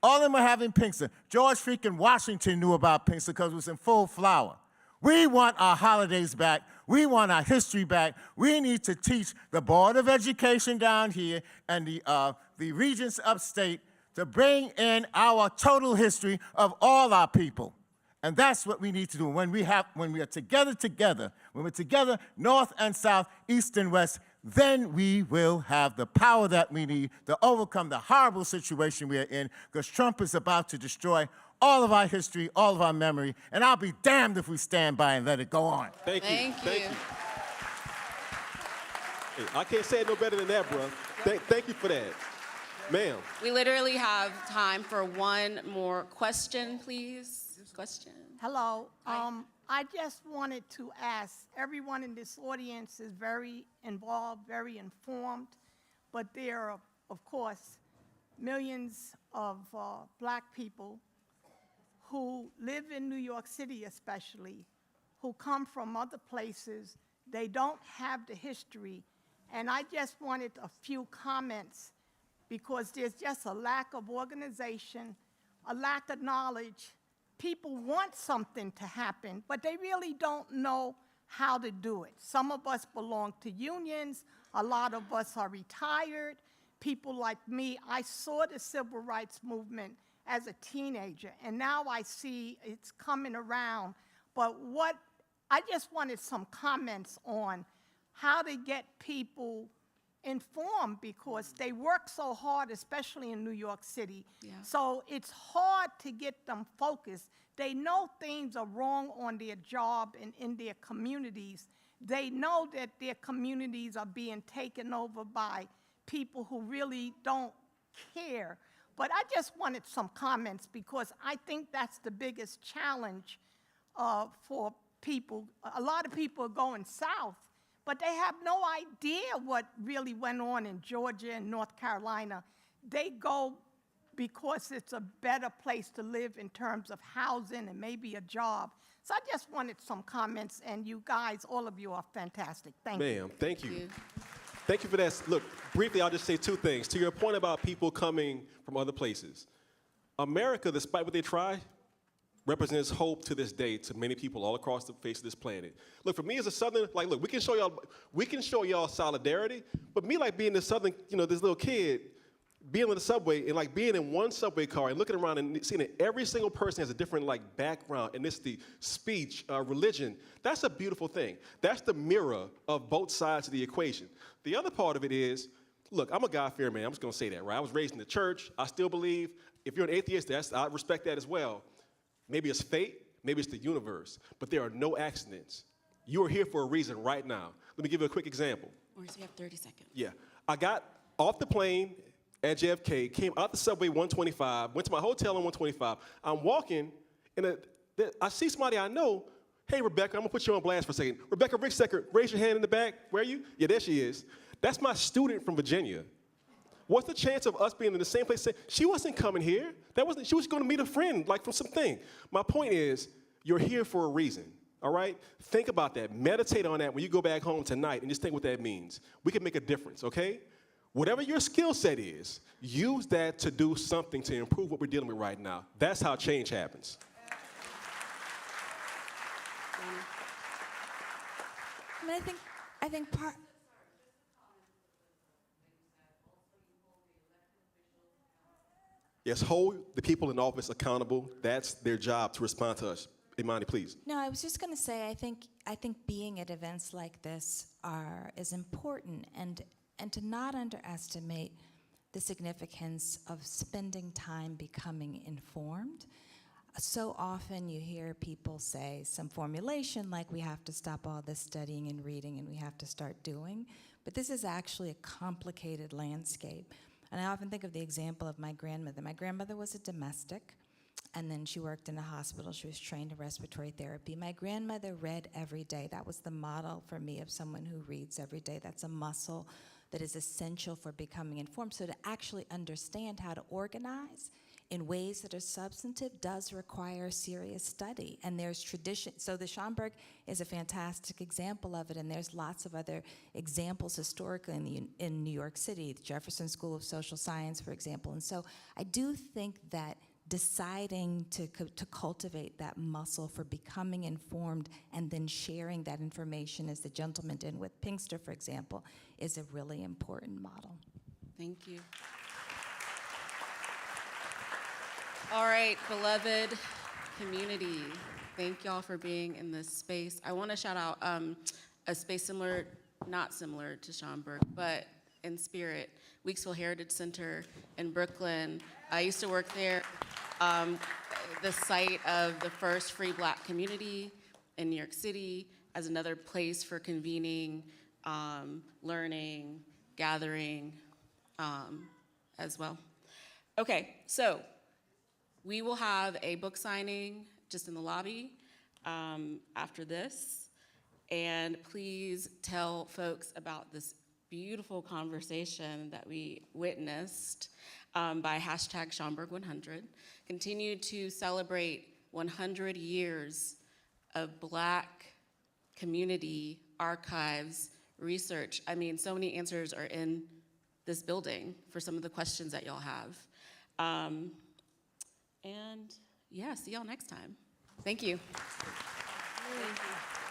All of them are having Pinkster. George freaking Washington knew about Pinkster because it was in full flower. We want our holidays back. We want our history back. We need to teach the Board of Education down here and the regents upstate to bring in our total history of all our people. And that's what we need to do. When we are together, when we're together, North and South, East and West, then we will have the power that we need to overcome the horrible situation we are in, because Trump is about to destroy all of our history, all of our memory, and I'll be damned if we stand by and let it go on. Thank you. Thank you. Hey, I can't say it no better than that, bro. Thank you for that. Ma'am. We literally have time for one more question, please. Question. Hello. I just wanted to ask, everyone in this audience is very involved, very informed, but there are, of course, millions of black people who live in New York City especially, who come from other places. They don't have the history. And I just wanted a few comments because there's just a lack of organization, a lack of knowledge. People want something to happen, but they really don't know how to do it. Some of us belong to unions. A lot of us are retired. People like me, I saw the civil rights movement as a teenager, and now I see it's coming around. But I just wanted some comments on how to get people informed, because they work so hard, especially in New York City. Yeah. So it's hard to get them focused. They know things are wrong on their job and in their communities. They know that their communities are being taken over by people who really don't care. But I just wanted some comments, because I think that's the biggest challenge for people. A lot of people are going south, but they have no idea what really went on in Georgia and North Carolina. They go because it's a better place to live in terms of housing and maybe a job. So I just wanted some comments, and you guys, all of you are fantastic. Thank you. Ma'am, thank you. Thank you for that. Look, briefly, I'll just say two things. To your point about people coming from other places, America, despite what they try, represents hope to this day to many people all across the face of this planet. Look, for me as a Southern, like, look, we can show y'all solidarity, but me, like, being this Southern, this little kid, being in the subway and, like, being in one subway car and looking around and seeing that every single person has a different, like, background, ethnicity, speech, religion, that's a beautiful thing. That's the mirror of both sides of the equation. The other part of it is, look, I'm a God-fearing man. I'm just going to say that, right? I was raised in the church. I still believe. If you're an atheist, I respect that as well. Maybe it's fate, maybe it's the universe, but there are no accidents. You are here for a reason right now. Let me give you a quick example. Or so you have 30 seconds. Yeah. I got off the plane at JFK, came out the subway 125, went to my hotel on 125. I'm walking, and I see somebody I know. Hey, Rebecca, I'm going to put you on blast for a second. Rebecca Ricksecker, raise your hand in the back. Where are you? Yeah, there she is. That's my student from Virginia. What's the chance of us being in the same place? She wasn't coming here. She was going to meet a friend, like, from something. My point is, you're here for a reason, all right? Think about that. Meditate on that when you go back home tonight, and just think what that means. We can make a difference, okay? Whatever your skill set is, use that to do something to improve what we're dealing with right now. That's how change happens. I think part. Yes, hold the people in office accountable. That's their job, to respond to us. Imani, please. No, I was just going to say, I think being at events like this is important, and to not underestimate the significance of spending time becoming informed. So often you hear people say some formulation like we have to stop all this studying and reading and we have to start doing, but this is actually a complicated landscape. And I often think of the example of my grandmother. My grandmother was a domestic, and then she worked in a hospital. She was trained in respiratory therapy. My grandmother read every day. That was the model for me of someone who reads every day. That's a muscle that is essential for becoming informed. So to actually understand how to organize in ways that are substantive does require serious study. And there's tradition. So the Schomburg is a fantastic example of it, and there's lots of other examples historically in New York City, the Jefferson School of Social Science, for example. And so I do think that deciding to cultivate that muscle for becoming informed and then sharing that information, as the gentleman did with Pinkster, for example, is a really important model. Thank you. All right, beloved community, thank y'all for being in this space. I want to shout out a space similar, not similar to Schomburg, but in spirit, Weeksville Heritage Center in Brooklyn. I used to work there, the site of the first free Black community in New York City, as another place for convening, learning, gathering as well. Okay, so we will have a book signing just in the lobby after this. And please tell folks about this beautiful conversation that we witnessed by hashtag Schomburg100. Continue to celebrate 100 years of Black community archives research. I mean, so many answers are in this building for some of the questions that y'all have. And yeah, see y'all next time. Thank you. Thank you.